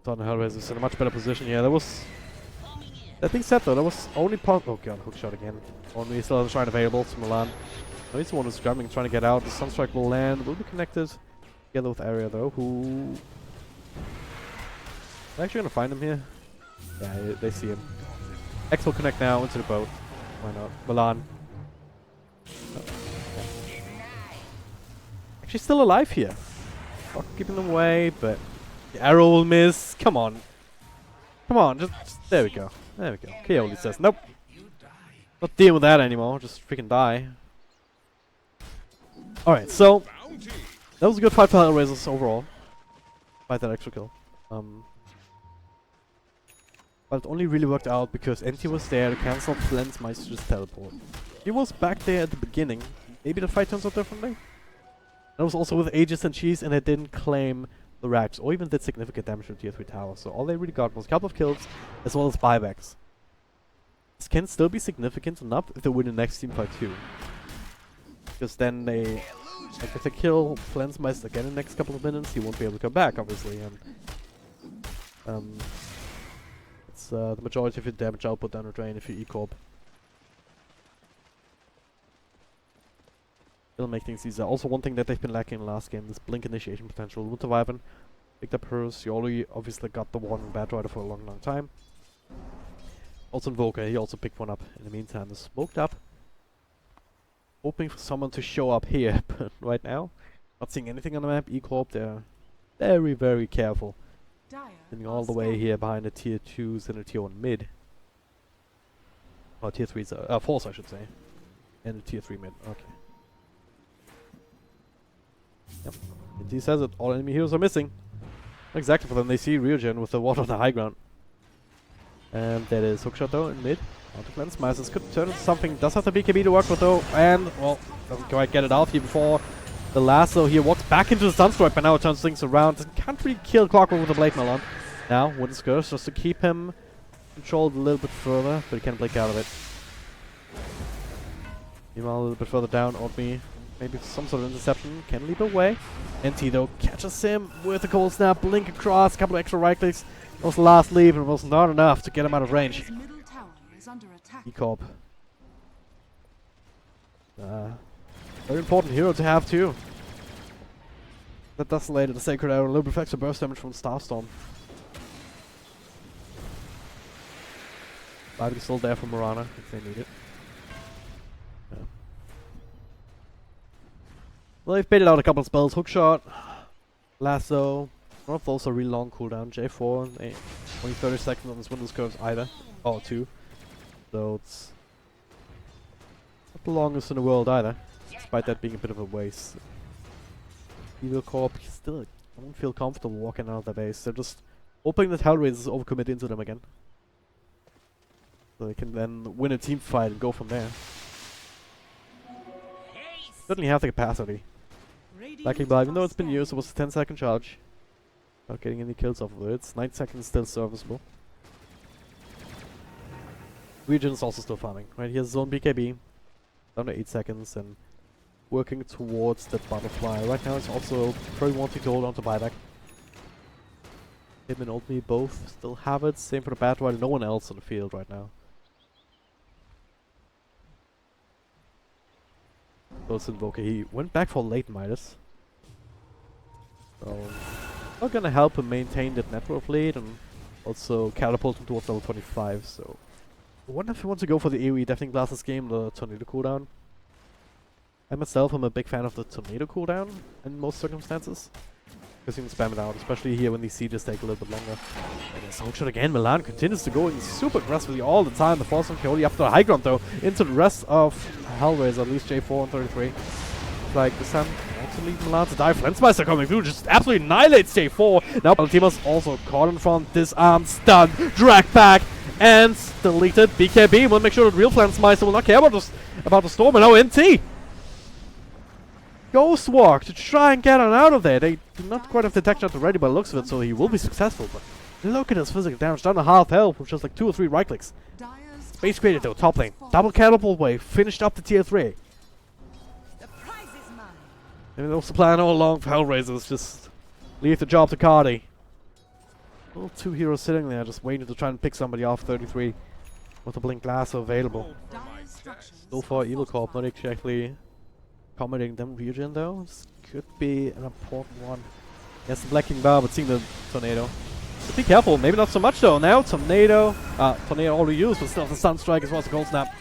Thought Hellraisers in a much better position here. That being said though, that was only part. Oh god, hookshot again. Only still has a shrine available to Milan. No, he's the one who's scrambling, trying to get out. The Sunstrike will land, will be connected together with Area though, who... They're actually gonna find him here. Yeah, they see him. X will connect now into the boat. Why not? Milan. Oh, yeah. Actually still alive here. Fuck, keeping them away, but the arrow will miss. Come on. Come on, just there we go. There we go. Kaoli says, nope. Not dealing with that anymore, just freaking die. Alright, so that was a good fight for Hellraisers overall. Fight that extra kill. But it only really worked out because NT was there to cancel Flensmeister's teleport. He was back there at the beginning. Maybe the fight turns out differently. That was also with Aegis and Cheese, and they didn't claim the racks or even did significant damage to tier 3 towers. So all they really got was a couple of kills as well as buybacks. This can still be significant enough if they win the next team fight too. Because then they, like if they kill Flensmeister again in the next couple of minutes, he won't be able to come back obviously, and it's the majority of your damage output down the drain if you E-Corp. It'll make things easier. Also one thing that they've been lacking in the last game is blink initiation potential. Winter Wyvern picked up hers. Yoli obviously got the one Bad Rider for a long time. Also Invoker, he also picked one up in the meantime. Is smoked up. Hoping for someone to show up here, but right now, not seeing anything on the map. E-Corp, they're very, very careful. Sitting all the way here behind the tier 2s and the tier 1 mid. Or tier 3s, 4s I should say. And the tier 3 mid, okay. And he says it, all enemy heroes are missing. Exactly, but then they see Ryujin with the water on the high ground. And that is hookshot though in mid. Onto Cleanse This could turn into something. Does have the BKB to work with though. And, well, doesn't quite get it off here before the lasso here walks back into the Sunstrike, but now it turns things around. Can't really kill Clockwork with the Blade Mail on. Now, Wind's Curse just to keep him controlled a little bit further, but he can blink out of it. Meanwhile, a little bit further down, Oatme, maybe some sort of interception, can leap away. NT though catches him with a cold snap, blink across, a couple of extra right clicks. That was the last leave, and it was not enough to get him out of range.
His middle tower is under attack.
E-Corp. Very important hero to have too. That does later the Sacred Arrow, a little bit of extra burst damage from Starstorm. Bivik is still there for Mirana if they need it. Yeah. Well, they've baited out a couple of spells. Hookshot, Lasso. None of those are really long cooldown. J4, only 30 seconds on this Windows curves either. Oh, 2. So it's not the longest in the world either. Despite that being a bit of a waste. Evil Corp still don't feel comfortable walking out of their base. They're just hoping that Hellraisers overcommit into them again. So they can then win a team fight and go from there. Certainly have the capacity. Lacking by, even though it's been used, it was a 10-second charge. Not getting any kills off of it. It's 9 seconds still serviceable. Region is also still farming. Right, he has his own BKB. Down to 8 seconds and working towards that butterfly. Right now he's also probably wanting to hold on to buyback. Him and Oldme both still have it. Same for the bat while no one else on the field right now. Ghost Invoker, he went back for late Midas. So not gonna help him maintain that network lead and also catapult him towards level 25, so I wonder if he wants to go for the AoE Deafening Glasses game, the Tornado cooldown. I myself am a big fan of the Tornado cooldown in most circumstances. Because you can spam it out, especially here when these sieges take a little bit longer. And there's Hookshot again. Milan continues to go in super aggressively all the time. The force on Coyote up to the high ground though, into the rest of Hellraiser, at least J4 and 33. Like the Sun wants to leave Milan to die. Flensmeister coming through, just absolutely annihilates J4. Now Palatima's also caught in front, disarmed, stunned, dragged back, and deleted. BKB will make sure that real Flensmeister will not care about the storm. And now NT Ghost Walk to try and get him out of there. They do not quite have detection at the ready by the looks of it, so he will be successful. But look at his physical damage, down to half health with just like 2 or 3 right clicks. Space created though, top lane. Double catapult wave, finished up the tier 3.
The prize is mine.
Maybe that was the plan all along for Hellraisers, just leave the job to Cardi. Little 2 heroes sitting there, just waiting to try and pick somebody off 33 with a blink glass available. Still for Evil Corp, not exactly accommodating them region though. This could be an important one. Yes, the Black King Bar, but seeing the Tornado. But be careful, maybe not so much though. Now Tornado already used, but still the Sunstrike as well as the Cold Snap.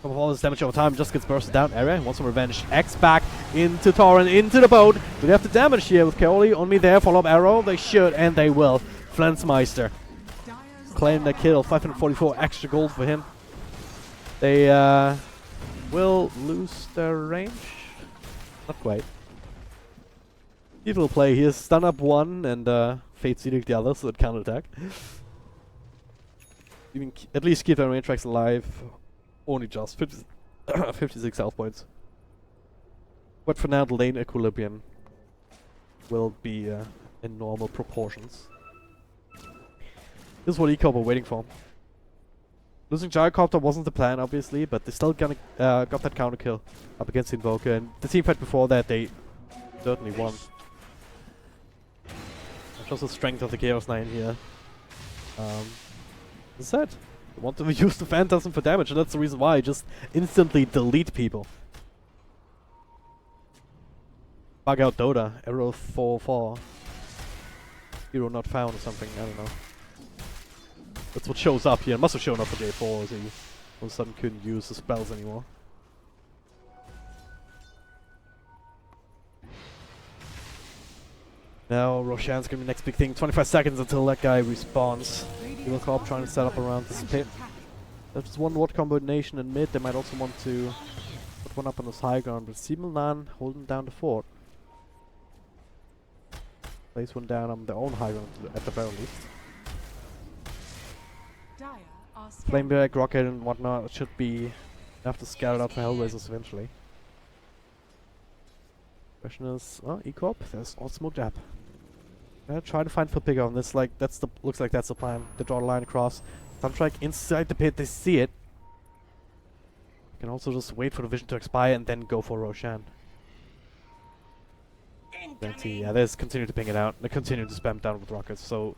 Of all this damage over time, just gets bursted down. Area wants some revenge. X back into Torrent, into the boat. Do they have the damage here with Kaoli on me there? Follow up arrow. They should, and they will. Flensmeister claim the kill. 544 extra gold for him. They will lose their range. Not quite. Evil play here. Stun up one and Fate Seeding the other, so that counter attack. Even at least keep their range tracks alive. Only just 56 health points. But for now, the lane equilibrium will be in normal proportions. This is what E-Corp are waiting for. Losing Gyrocopter wasn't the plan, obviously, but they still got that counter kill up against Invoker, and the team fight before that, they certainly won. Shows the strength of the Chaos 9 here. As I said, they want to use the Phantasm for damage, and that's the reason why I just instantly delete people. Bug out Dota, error 4-4. Hero not found or something, I don't know. That's what shows up here. It must have shown up for J4 as he all of a sudden couldn't use the spells anymore. Now Roshan's gonna be the next big thing. 25 seconds until that guy respawns. Evil Corp trying to set up around this pit. There's one ward combination in mid. They might also want to put one up on this high ground, but Simulan holding down the fort. Place one down on their own high ground at the very least.
Dire are
Flame
scanning.
Bear, Rocket and whatnot should be enough to scout it out for Hellraisers eventually. Question is, oh, E-Corp, there's all smoked up. Try to find full pick on this, like, looks like that's the plan. They draw the line across. Sunstrike inside the pit, they see it. You can also just wait for the vision to expire and then go for Roshan. Then see, yeah, they just continue to ping it out. They continue to spam down with rockets, so...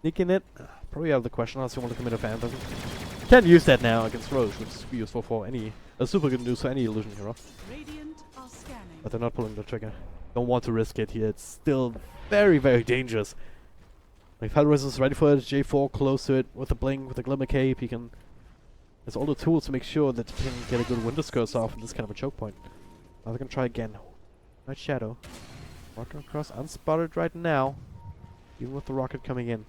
Sneaking it, probably out of the question unless you want to commit a Phantom. You can use that now against Roche, which is useful for any... super good news for any illusion hero.
Radiant are scanning.
But they're not pulling the trigger. Don't want to risk it here, it's still very, very dangerous. If Hellraisers is ready for it, J4 close to it, with a blink, with a glimmer cape, he can... Has all the tools to make sure that he can get a good Winter's Curse off in this kind of a choke point. Now they're gonna try again. Night Shadow. Walking across unspotted right now, even with the rocket coming in.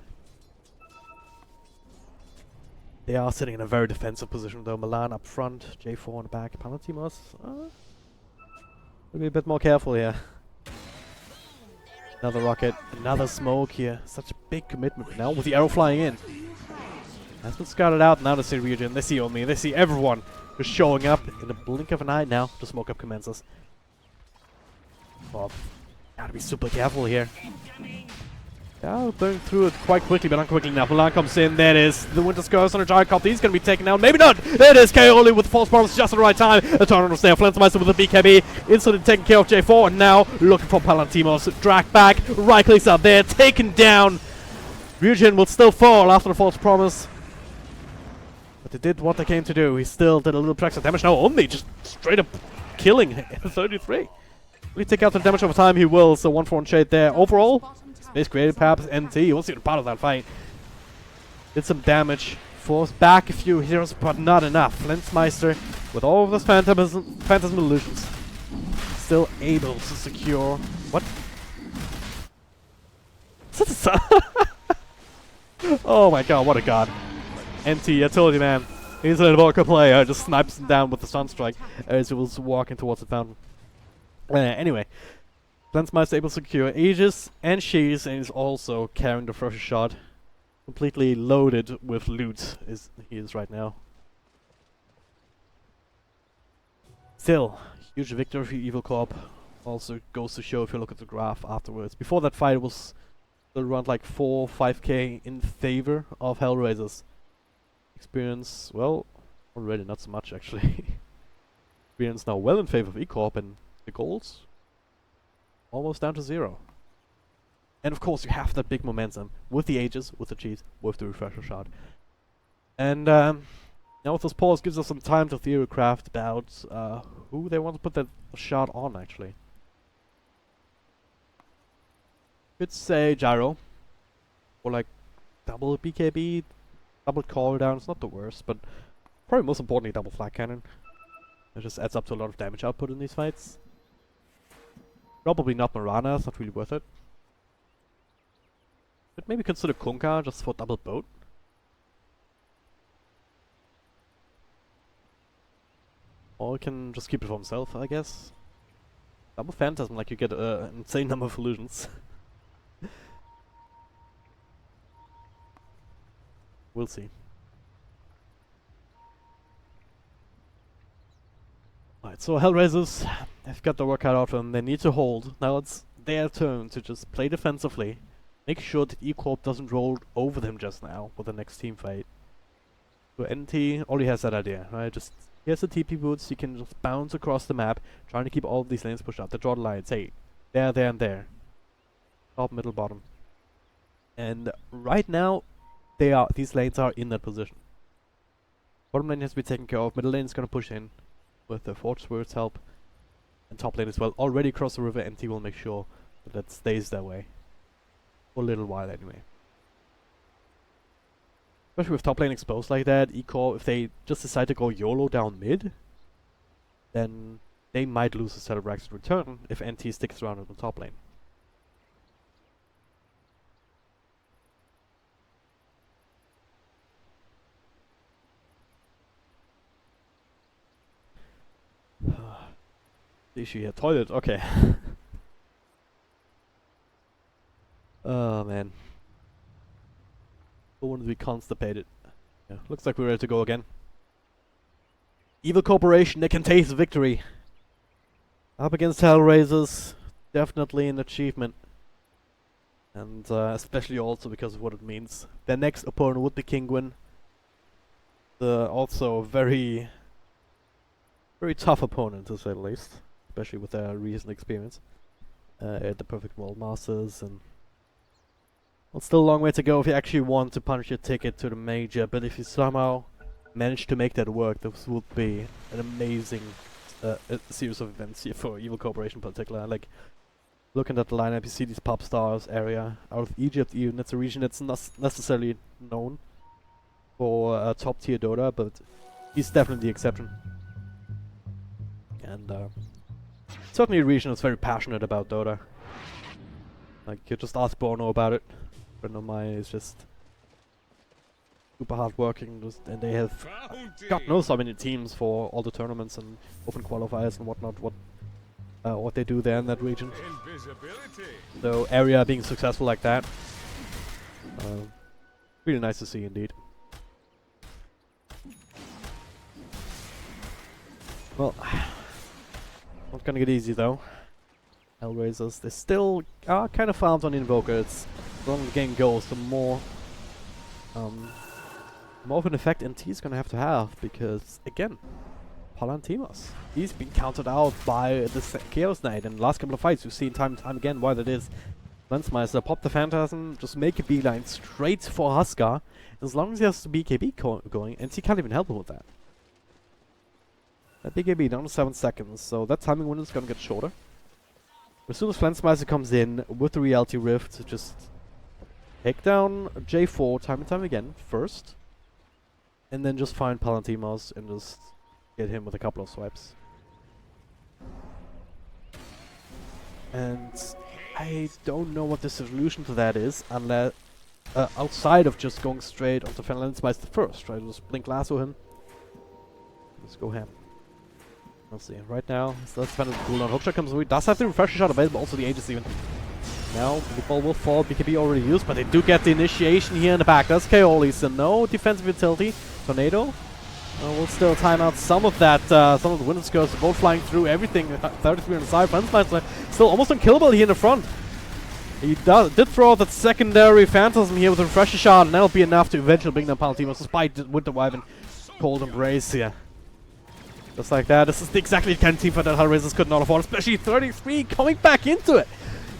They are sitting in a very defensive position though. Milan up front, J4 in the back. Panathimos, be a bit more careful here. Another rocket, another smoke here. Such a big commitment now with the arrow flying in. Has been scouted out, now they see Ryujin, they see Omi, they see everyone just showing up in the blink of an eye now. The smoke up commences. Oh, gotta be super careful here. Yeah, burning through it quite quickly, but not quickly enough. Milan comes in, there it is. The Winter's Curse on a Giant Cop, he's gonna be taken out. Maybe not! There it is, Kaoli with false promise just at the right time. The tornado snare, Flintmeister with the BKB. Instantly taking care of J4, and now looking for Palantimos. Drag back, right clicks out there, taken down. Ryujin will still fall after the false promise. But they did what they came to do. He still did a little extra damage. Now Omni just straight up killing 33. Will he take out the damage over time? He will, so 1-for-1 shade there. Overall, Space created perhaps NT. He wasn't even part of that fight. Did some damage. Forced back a few heroes, but not enough. Flintmeister, with all of those phantasm illusions, still able to secure... What? Is that the sun? Oh my god, what a god. NT, I told you, man. He's an Evoker player. Just snipes him down with the Sunstrike as he was walking towards the fountain. Anyway, Flintmeister able to secure Aegis and Shees, and is also carrying the first shot. Completely loaded with loot, he is right now. Still, huge victory for Evil Corp. Also goes to show if you look at the graph afterwards. Before that fight, it was still around like 4-5k in favor of Hellraisers. Experience, well, already not so much actually. Experience now well in favor of E-Corp, and the goals almost down to 0. And of course you have that big momentum with the Aegis, with the cheese, with the refresher shot. And now with this pause gives us some time to theorycraft about who they want to put that shot on actually. Could say Gyro, or like double BKB, double call down, it's not the worst, but probably most importantly double flag cannon. It just adds up to a lot of damage output in these fights. Probably not Marana, it's not really worth it. But maybe consider Kunkka just for double boat. Or you can just keep it for himself, I guess. Double Phantasm, like you get an insane number of illusions. We'll see. Alright, so Hellraisers, they've got the work cut out for them. They need to hold. Now it's their turn to just play defensively. Make sure that E-Corp doesn't roll over them just now with the next team fight. So NT already has that idea, right? Just here's the TP boots, you can just bounce across the map, trying to keep all of these lanes pushed out. They draw the lines, hey, there, and there. Top, middle, bottom. And right now, these lanes are in that position. Bottom lane has to be taken care of, middle lane is gonna push in with the Forge Words help. And top lane as well. Already across the river, NT will make sure that stays that way. For a little while anyway. Especially with top lane exposed like that, E-Corp, if they just decide to go YOLO down mid, then they might lose a set of racks in return if NT sticks around in the top lane. The issue here, toilet, okay. Oh man. Don't want to be constipated. Yeah, looks like we're ready to go again. Evil Corporation, they can taste victory. Up against Hellraisers, definitely an achievement. And especially also because of what it means. Their next opponent would be Kingwin. Also a very tough opponent to say the least. Especially with their recent experience. At the Perfect World Masters and... Well, still a long way to go if you actually want to punch your ticket to the major, but if you somehow manage to make that work, this would be an amazing series of events here for Evil Corporation in particular. Like, looking at the lineup, you see these pop stars area out of Egypt even. It's a region that's not necessarily known for top tier Dota, but he's definitely the exception. And certainly a region that's very passionate about Dota. Like, you just ask Bono about it. Friend of mine is just super hardworking, and they have God knows how many teams for all the tournaments and open qualifiers and whatnot. What they do there in that region. So area being successful like that, really nice to see indeed. Well, not gonna get easy though. Hellraisers, they still are kind of farmed on Invoker. It's the longer the game goes, the more of an effect NT is gonna have to have, because again, Palantimos, he's been counted out by the Chaos Knight in the last couple of fights. We've seen time and time again why that is. Lensmeister pop the Phantasm, just make a beeline straight for Huskar. As long as he has the BKB going, NT can't even help him with that. That BKB down to 7 seconds, so that timing window is gonna get shorter. As soon as Flensmeister comes in with the Reality Rift, just take down J4 time and time again first, and then just find Palantimos and just get him with a couple of swipes. And I don't know what the solution to that is, unless outside of just going straight onto Flensmeister first, right? Just blink lasso him. Let's go ham. Let's see. Right now, so that's kind of cool. Hookshot comes away. Does have the refresher shot available, also the Aegis even. Now, the ball will fall. BKB already used, but they do get the initiation here in the back. That's Kaoli, so no defensive utility. Tornado will still time out some of that, some of the window skirts. Both flying through everything. 33 on the side. Flensmeister still almost unkillable here in the front. He did throw out that secondary Phantasm here with a refresher shot, and that'll be enough to eventually bring down Palantimos, despite the Winter Wyvern Cold Embrace here. Just like that. This is exactly the kind of team fight that Hellraisers could not afford, especially 33 coming back into it.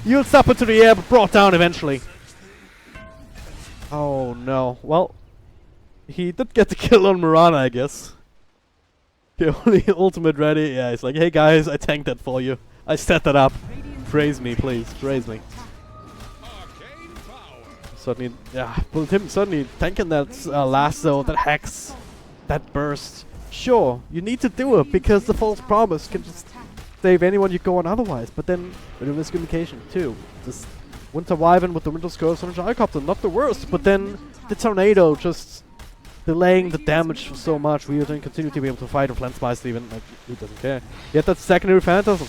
Yields up into the air, but brought down eventually. Oh no. Well, he did get the kill on Mirana, I guess. Okay, only ultimate ready. Yeah, he's like, hey guys, I tanked that for you. I set that up. Praise me, please. Praise me. Certainly, yeah, but him certainly tanking that lasso, that hex, that burst. Sure, you need to do it because the false promise can just save anyone you go on otherwise. But then with a miscommunication too. This Winter Wyvern with the Winter Scourge on a Gyrocopter, not the worst, but then the Tornado just delaying the damage so much. We didn't continue to be able to fight, and Flensmeister even, like, he doesn't care. Yet that secondary Phantasm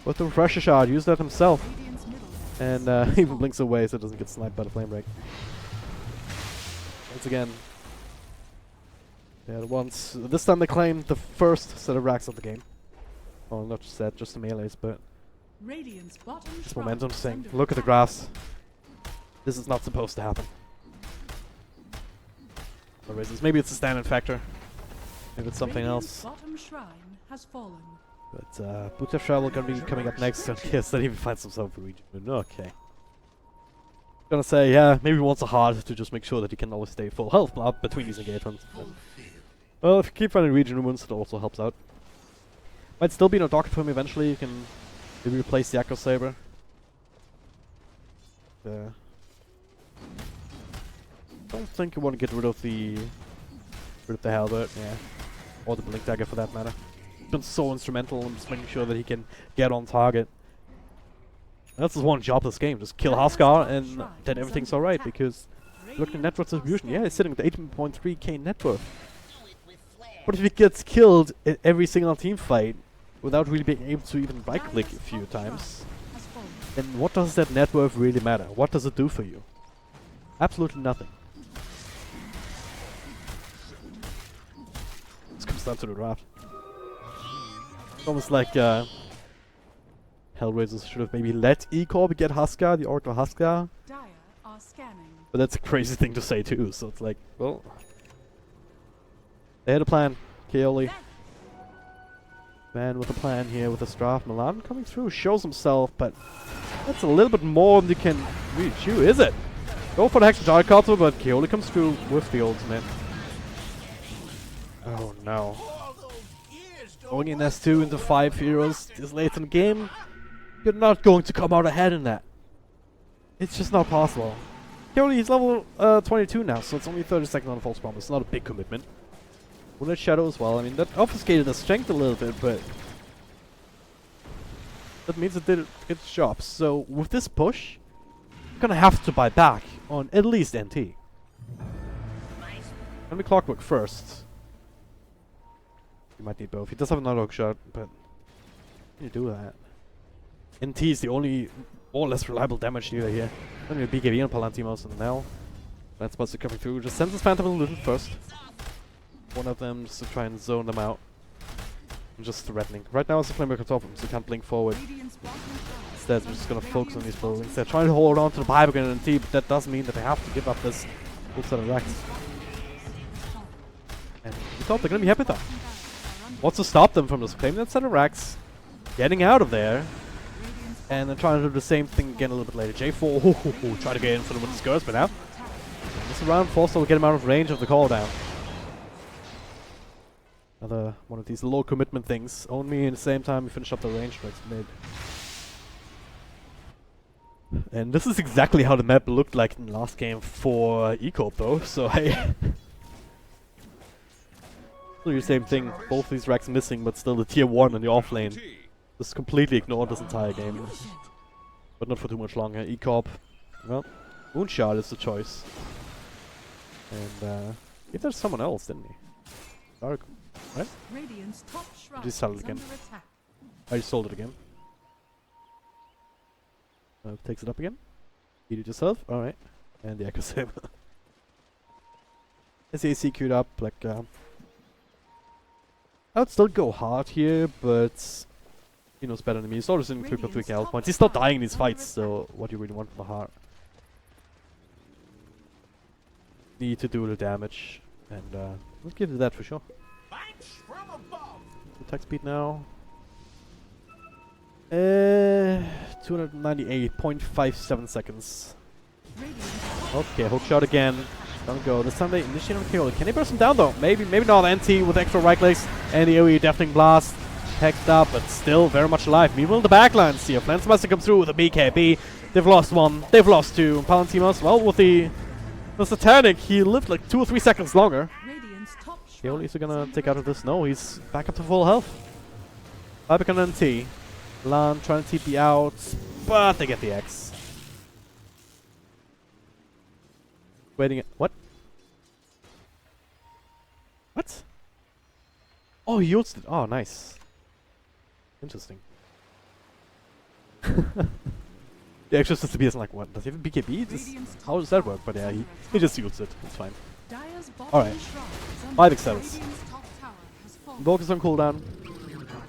with the refresher shot, use that himself. And even blinks away so it doesn't get sniped by the Flame Break. Once again. Yeah, this time they claimed the first set of racks of the game. Well, not just that, just the melees, but this momentum thing. Look at the graphs. This is not supposed to happen. For reasons. Maybe it's a standard factor. Maybe it's something else. But Buta Travel gonna be coming up next. So yes, that even finds himself a region. Okay. Gonna say, yeah, maybe he wants a hard to just make sure that he can always stay full health up between these engagements. Well, if you keep running region ruins, it also helps out. Might still be no Doctor for him eventually. You can maybe replace the Echo Saber. Don't think you want to get rid of the Halberd, yeah, or the Blink Dagger for that matter. Been so instrumental in just making sure that he can get on target. That's his one job this game, just kill Huskar and then everything's alright, because look at the net worth distribution, yeah, he's sitting with 18.3k net worth. But if he gets killed in every single team fight without really being able to even right click a few times, then what does that net worth really matter? What does it do for you? Absolutely nothing. This comes down to the draft. It's almost like Hellraisers should have maybe let E-Corp get Huskar, the Oracle Huskar.
Dire are scanning.
But that's a crazy thing to say too, so it's like, well... They had a plan. Kaoli. Man with a plan here with this draft. Milan coming through, shows himself, but that's a little bit more than you can reach. Who is it? Go for the Hex Giant Castle, but Kaoli comes through with the ultimate. Oh no. Going in S2 into 5 heroes this late in the game, you're not going to come out ahead in that. It's just not possible. Kaoli, he's level 22 now, so it's only 30 seconds on a false bomb. It's not a big commitment. Wounded Shadow as well. I mean, that obfuscated the strength a little bit, but that means it did its job. So with this push, you're gonna have to buy back on at least NT. Let me Clockwork first. You might need both. He does have another hook shot, but how do you do that? NT is the only more or less reliable damage dealer here. Then you BKB on Palantimos, and now that's supposed to coming through. Just sends his Phantom Illusion first. One of them just to try and zone them out. And just threatening. Right now it's a Flamer on top of him, so he can't blink forward. Instead, we're just gonna focus on these buildings. They're trying to hold on to the Pipe again and T, but that does mean that they have to give up this full set of racks. And we thought they're gonna be happy with that. What's to stop them from just claiming that set of racks, getting out of there, and then trying to do the same thing again a little bit later. J4, try to get in for them with the skirts, but now this round force will get him out of range of the call down. Another one of these low commitment things. Only in the same time we finish up the range tracks mid. And this is exactly how the map looked like in the last game for E-Corp though, so hey. So the same thing, both these racks missing, but still the tier 1 in the off lane. Just completely ignored this entire game. But not for too much longer. E-Corp, well, Moonshard is the choice. And if there's someone else, didn't he? Dark, right?
Radiant's top shrine
Just sell it
is
again.
under attack.
I just sold it again. Takes it up again. Eat it yourself. Alright. And the Echo Saber. SAC queued up, like, I would still go hard here, but he knows better than me. He's always in 3.3 health points. He's not dying in these fights, so what do you really want from the heart? Need to do the damage, and we'll get to that for sure. Attack speed now. 298.57 seconds. Okay, hook shot again. Don't go. This time they initiate on Kaoli. Can they burst him down though? Maybe, maybe not. NT with extra right clicks and the AoE deafening blast. Hecked up, but still very much alive. Meanwhile, the backlines here. Flensmaster comes through with a BKB. They've lost one. They've lost two. Palantimos, well, with the Satanic, he lived like 2 or 3 seconds longer. Kaoli is gonna take out of this. No, he's back up to full health. Ibek on NT. Lan trying to TP out, but they get the X. Waiting. What? What? Oh, he used it. Oh, nice. Interesting. The extra system is like, what? Does he have a BKB? How does that work? But yeah, he just used it. It's fine. Alright. 5 excels. Volk is on cooldown.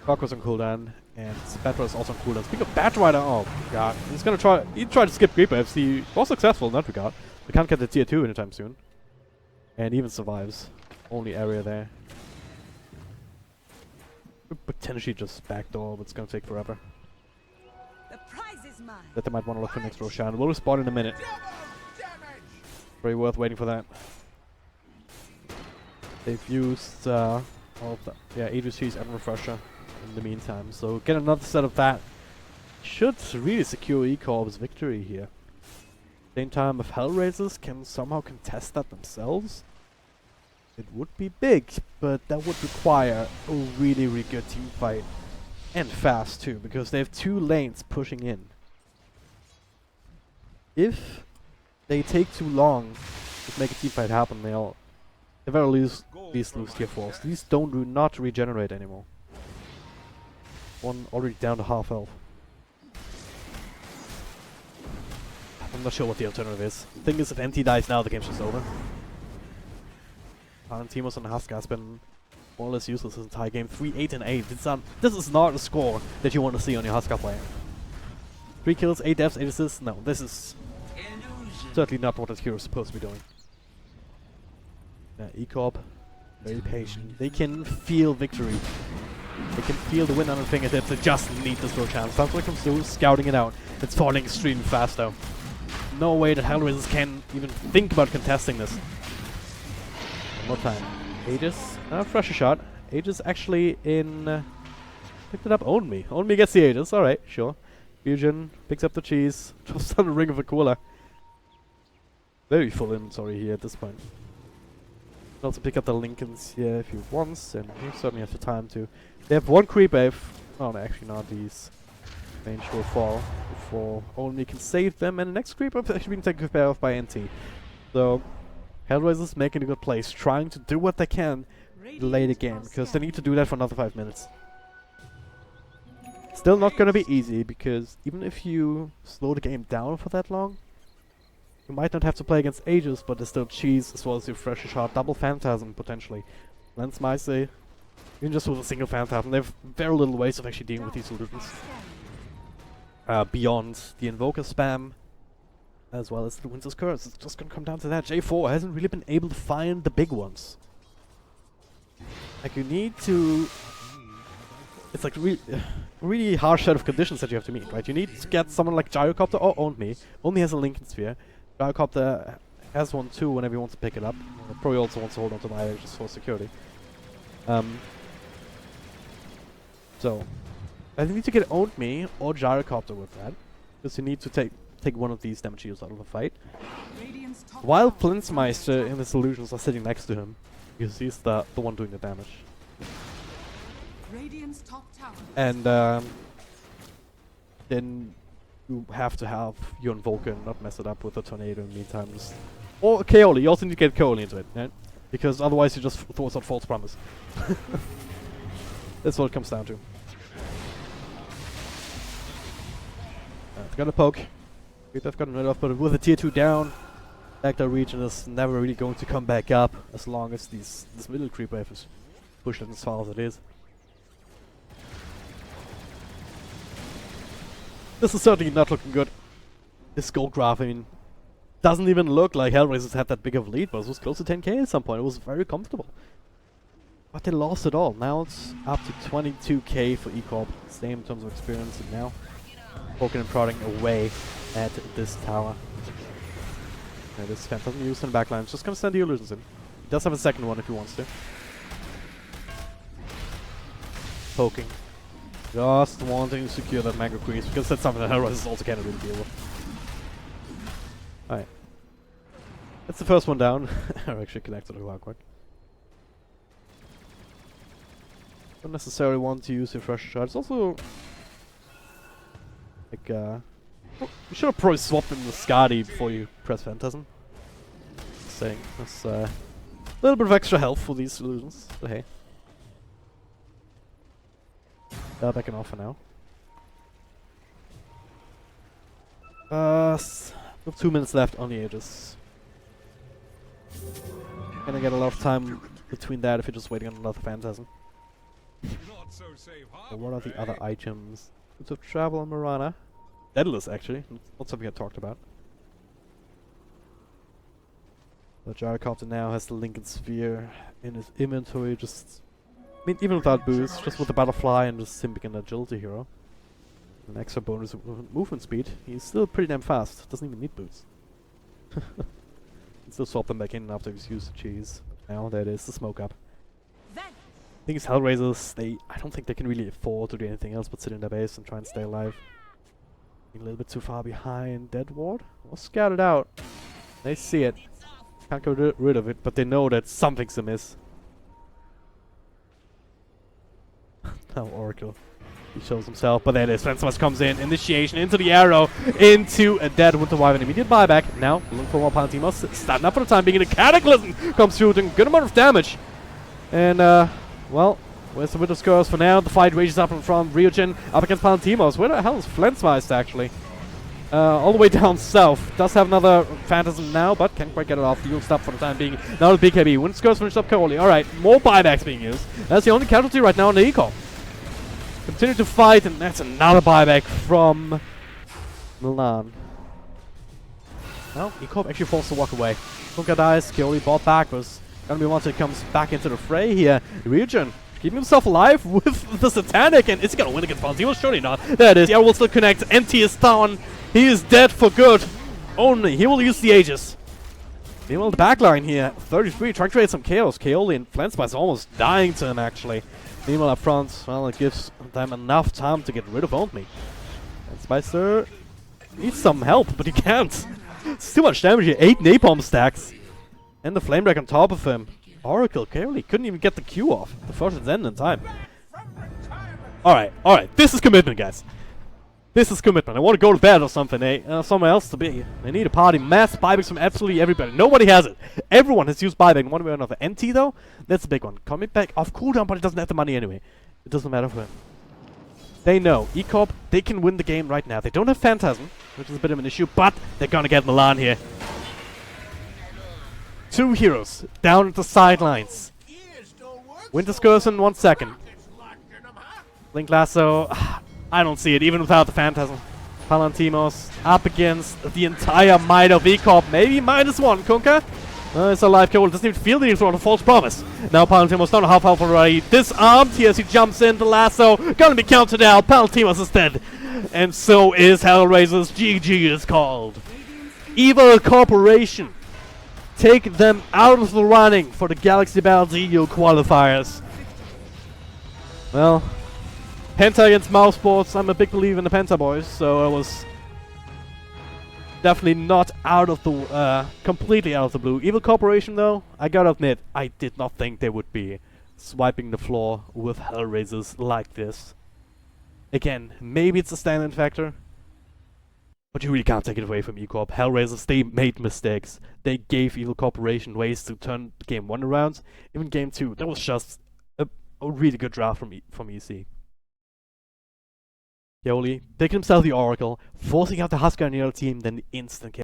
Rock was on cooldown. And Batra is also on cooldown. Speaking of Batrider, oh god. He's gonna try. He tried to skip Creeper if he was successful in that regard. We can't get the tier 2 anytime soon. And even survives. Only area there. Could potentially just backdoor, but it's gonna take forever.
The prize is mine.
That they might want to look for next Roshan. We'll respawn in a minute. Very worth waiting for that. They've used all of the ADCs and Refresher in the meantime, so get another set of that. Should really secure E-Corp's victory here. Same time, if Hellraisers can somehow contest that themselves, it would be big, but that would require a really, really good team fight. And fast too, because they have 2 lanes pushing in. If they take too long to make a team fight happen, they'll at the very least lose tier 4s. These do not regenerate anymore. One already down to half health. I'm not sure what the alternative is. The thing is, if NT dies now, the game's just over. Timos and Husk has been more or less useless this entire game. 3-8 and 8. This is not a score that you want to see on your Husker player. 3 kills, 8 deaths, 8 assists. No, this is certainly not what this hero is supposed to be doing. E-Corp, very patient. They can feel victory. They can feel the win on their fingertips. They just need this for a chance. That's what it comes to, scouting it out. It's falling extremely fast though. No way that Hellraisers can even think about contesting this. One more time. Aegis, fresher shot. Aegis actually in... picked it up, Own Me. Own Me gets the Aegis, alright, sure. Fusion, picks up the cheese, drops down the Ring of Aquila. Very full inventory here at this point. Also pick up the Lincolns here if you want, and you certainly have the time to. They have 1 creep wave. Oh, no, actually not. These range will fall before Only can save them, and the next creep wave is actually being taken care of by NT. So, Hellraisers making a good place, trying to do what they can to delay the game, because they need to do that for another 5 minutes. Still not gonna be easy, because even if you slow the game down for that long, you might not have to play against Aegis, but there's still cheese as well as your fresher shot, double Phantasm potentially. Lens Meise, even just with a single Phantasm, they have very little ways of actually dealing with these solutions. Beyond the Invoker spam, as well as the Winter's Curse. It's just gonna come down to that. J4 hasn't really been able to find the big ones. Like, you need to... It's like really harsh set of conditions that you have to meet, right? You need to get someone like Gyrocopter or Own Me. Own Me has a Lincoln Sphere. Gyrocopter has one too whenever he wants to pick it up. Probably also wants to hold on to my just for security. So, I need to get Own Me or Gyrocopter with that, because you need to take one of these damage dealers out of the fight. While Flintsmeister and the solutions are sitting next to him, because he's the one doing the damage. And then you have to have your Invoker and not mess it up with a Tornado in the meantime. Or Kaoli, you also need to get Kaoli into it, right? Because otherwise you just throw out false promise. That's what it comes down to. Got a poke. We've gotten rid of, but with a tier 2 down, Backdoor region is never really going to come back up as long as this middle creep wave is pushed as far as it is. This is certainly not looking good. This gold graph, I mean, doesn't even look like Hellraisers had that big of a lead, but it was close to 10k at some point. It was very comfortable. But they lost it all. Now it's up to 22k for E-Corp. Same in terms of experience, and now poking and prodding away at this tower. Yeah, this Phantasm used in the backline. Just gonna send the illusions in. He does have a second one if he wants to. Poking. Just wanting to secure that Mango Crease, because that's something that Hellraisers also can't really deal with. Alright. That's the first one down. I actually connected the clockwork. Don't necessarily want to use your fresh shot. It's also like you should have probably swapped in the Skadi before you press Phantasm. Just saying, that's a little bit of extra health for these illusions, but hey. Backing off for now. We have 2 minutes left on the Aegis. Gonna get a lot of time between that if you're just waiting on another Phantasm. So what are the other items? Boots of Travel on Marana. Daedalus, actually. Not something I talked about. The Gyrocopter now has the Lincoln Sphere in his inventory, just... I mean, even without boost, just with the Butterfly and just him being an agility hero. An extra bonus movement speed. He's still pretty damn fast. Doesn't even need boots. Can still swap them back in after he's used the cheese. Now there it is, the smoke up. I think it's Hellraisers, I don't think they can really afford to do anything else but sit in their base and try and stay alive. A little bit too far behind. Dead Ward? Well, scouted out. They see it. Can't get rid of it, but they know that something's amiss. Now Oracle. He shows himself, but there it is. Fencemas comes in, initiation into the arrow, into a dead Winter Wyvern. Immediate buyback. Now, looking for more Palantimos. Starting up for the time being. A Cataclysm comes through, doing a good amount of damage. And, well, where's the Winter's Curse for now? The fight rages up in front. Ryujin up against Palantimos. Where the hell is Flensmeister, actually? all the way down south. Does have another Phantasm now, but can't quite get it off. The stop for the time being. Now the BKB. Wind Skirts finished up Coldly. Alright, more buybacks being used. That's the only casualty right now on the eco. Continue to fight, and that's another buyback from Milan. Well, Ecorp actually forced to walk away. Kunka dies, Coldly bought back, was gonna be one that comes back into the fray here. Region keeping himself alive with the Satanic, and is he gonna win against He was surely not. There it is. The arrow will still connect. NT is down. He is dead for good. Only he will use the Aegis. Meanwhile, the backline here, 33, trying to create some chaos. Coldly and Flensspice almost dying to him, actually. Meanwhile, up front, well, it gives them enough time to get rid of Old Me. And Spicer needs some help, but he can't. It's too much damage here. 8 napalm stacks. And the flame break on top of him. Oracle Coldly couldn't even get the Q off. The fortune's end in time. Alright. This is commitment, guys. This is commitment. I want to go to bed or something, eh? Somewhere else to be. I need a party. Mass buybacks from absolutely everybody. Nobody has it. Everyone has used buyback in one way or another. NT, though, that's a big one. Coming back off cooldown, but it doesn't have the money anyway. It doesn't matter for him. They know. Ecorp, they can win the game right now. They don't have Phantasm, which is a bit of an issue, but they're gonna get Milan here. 2 heroes down at the sidelines. Winter Skirts in 1 second. Link Lasso. I don't see it, even without the Phantasm. Palantimos up against the entire might of Ecorp. Maybe -1, Kunka. It's a live kill. Doesn't even feel the need for a false promise. Now Palantimos not a half health already. Disarmed here as he jumps in. The lasso gonna be countered out. Palantimos is dead. And so is Hellraisers. GG is called. Evil Corporation. Take them out of the running for the Galaxy Battles EU qualifiers. Well, Penta against Mouse Sports. I'm a big believer in the Penta boys, so I was definitely not out of the completely out of the blue. Evil Corporation, though, I gotta admit, I did not think they would be swiping the floor with Hellraisers like this. Again, maybe it's a stand-in factor, but you really can't take it away from Ecorp. Hellraisers, they made mistakes. They gave Evil Corporation ways to turn game 1 around. Even game 2, that was just a really good draft from EC. Coldly picking himself the Oracle, forcing out the Husker in the other team, then the instant kill.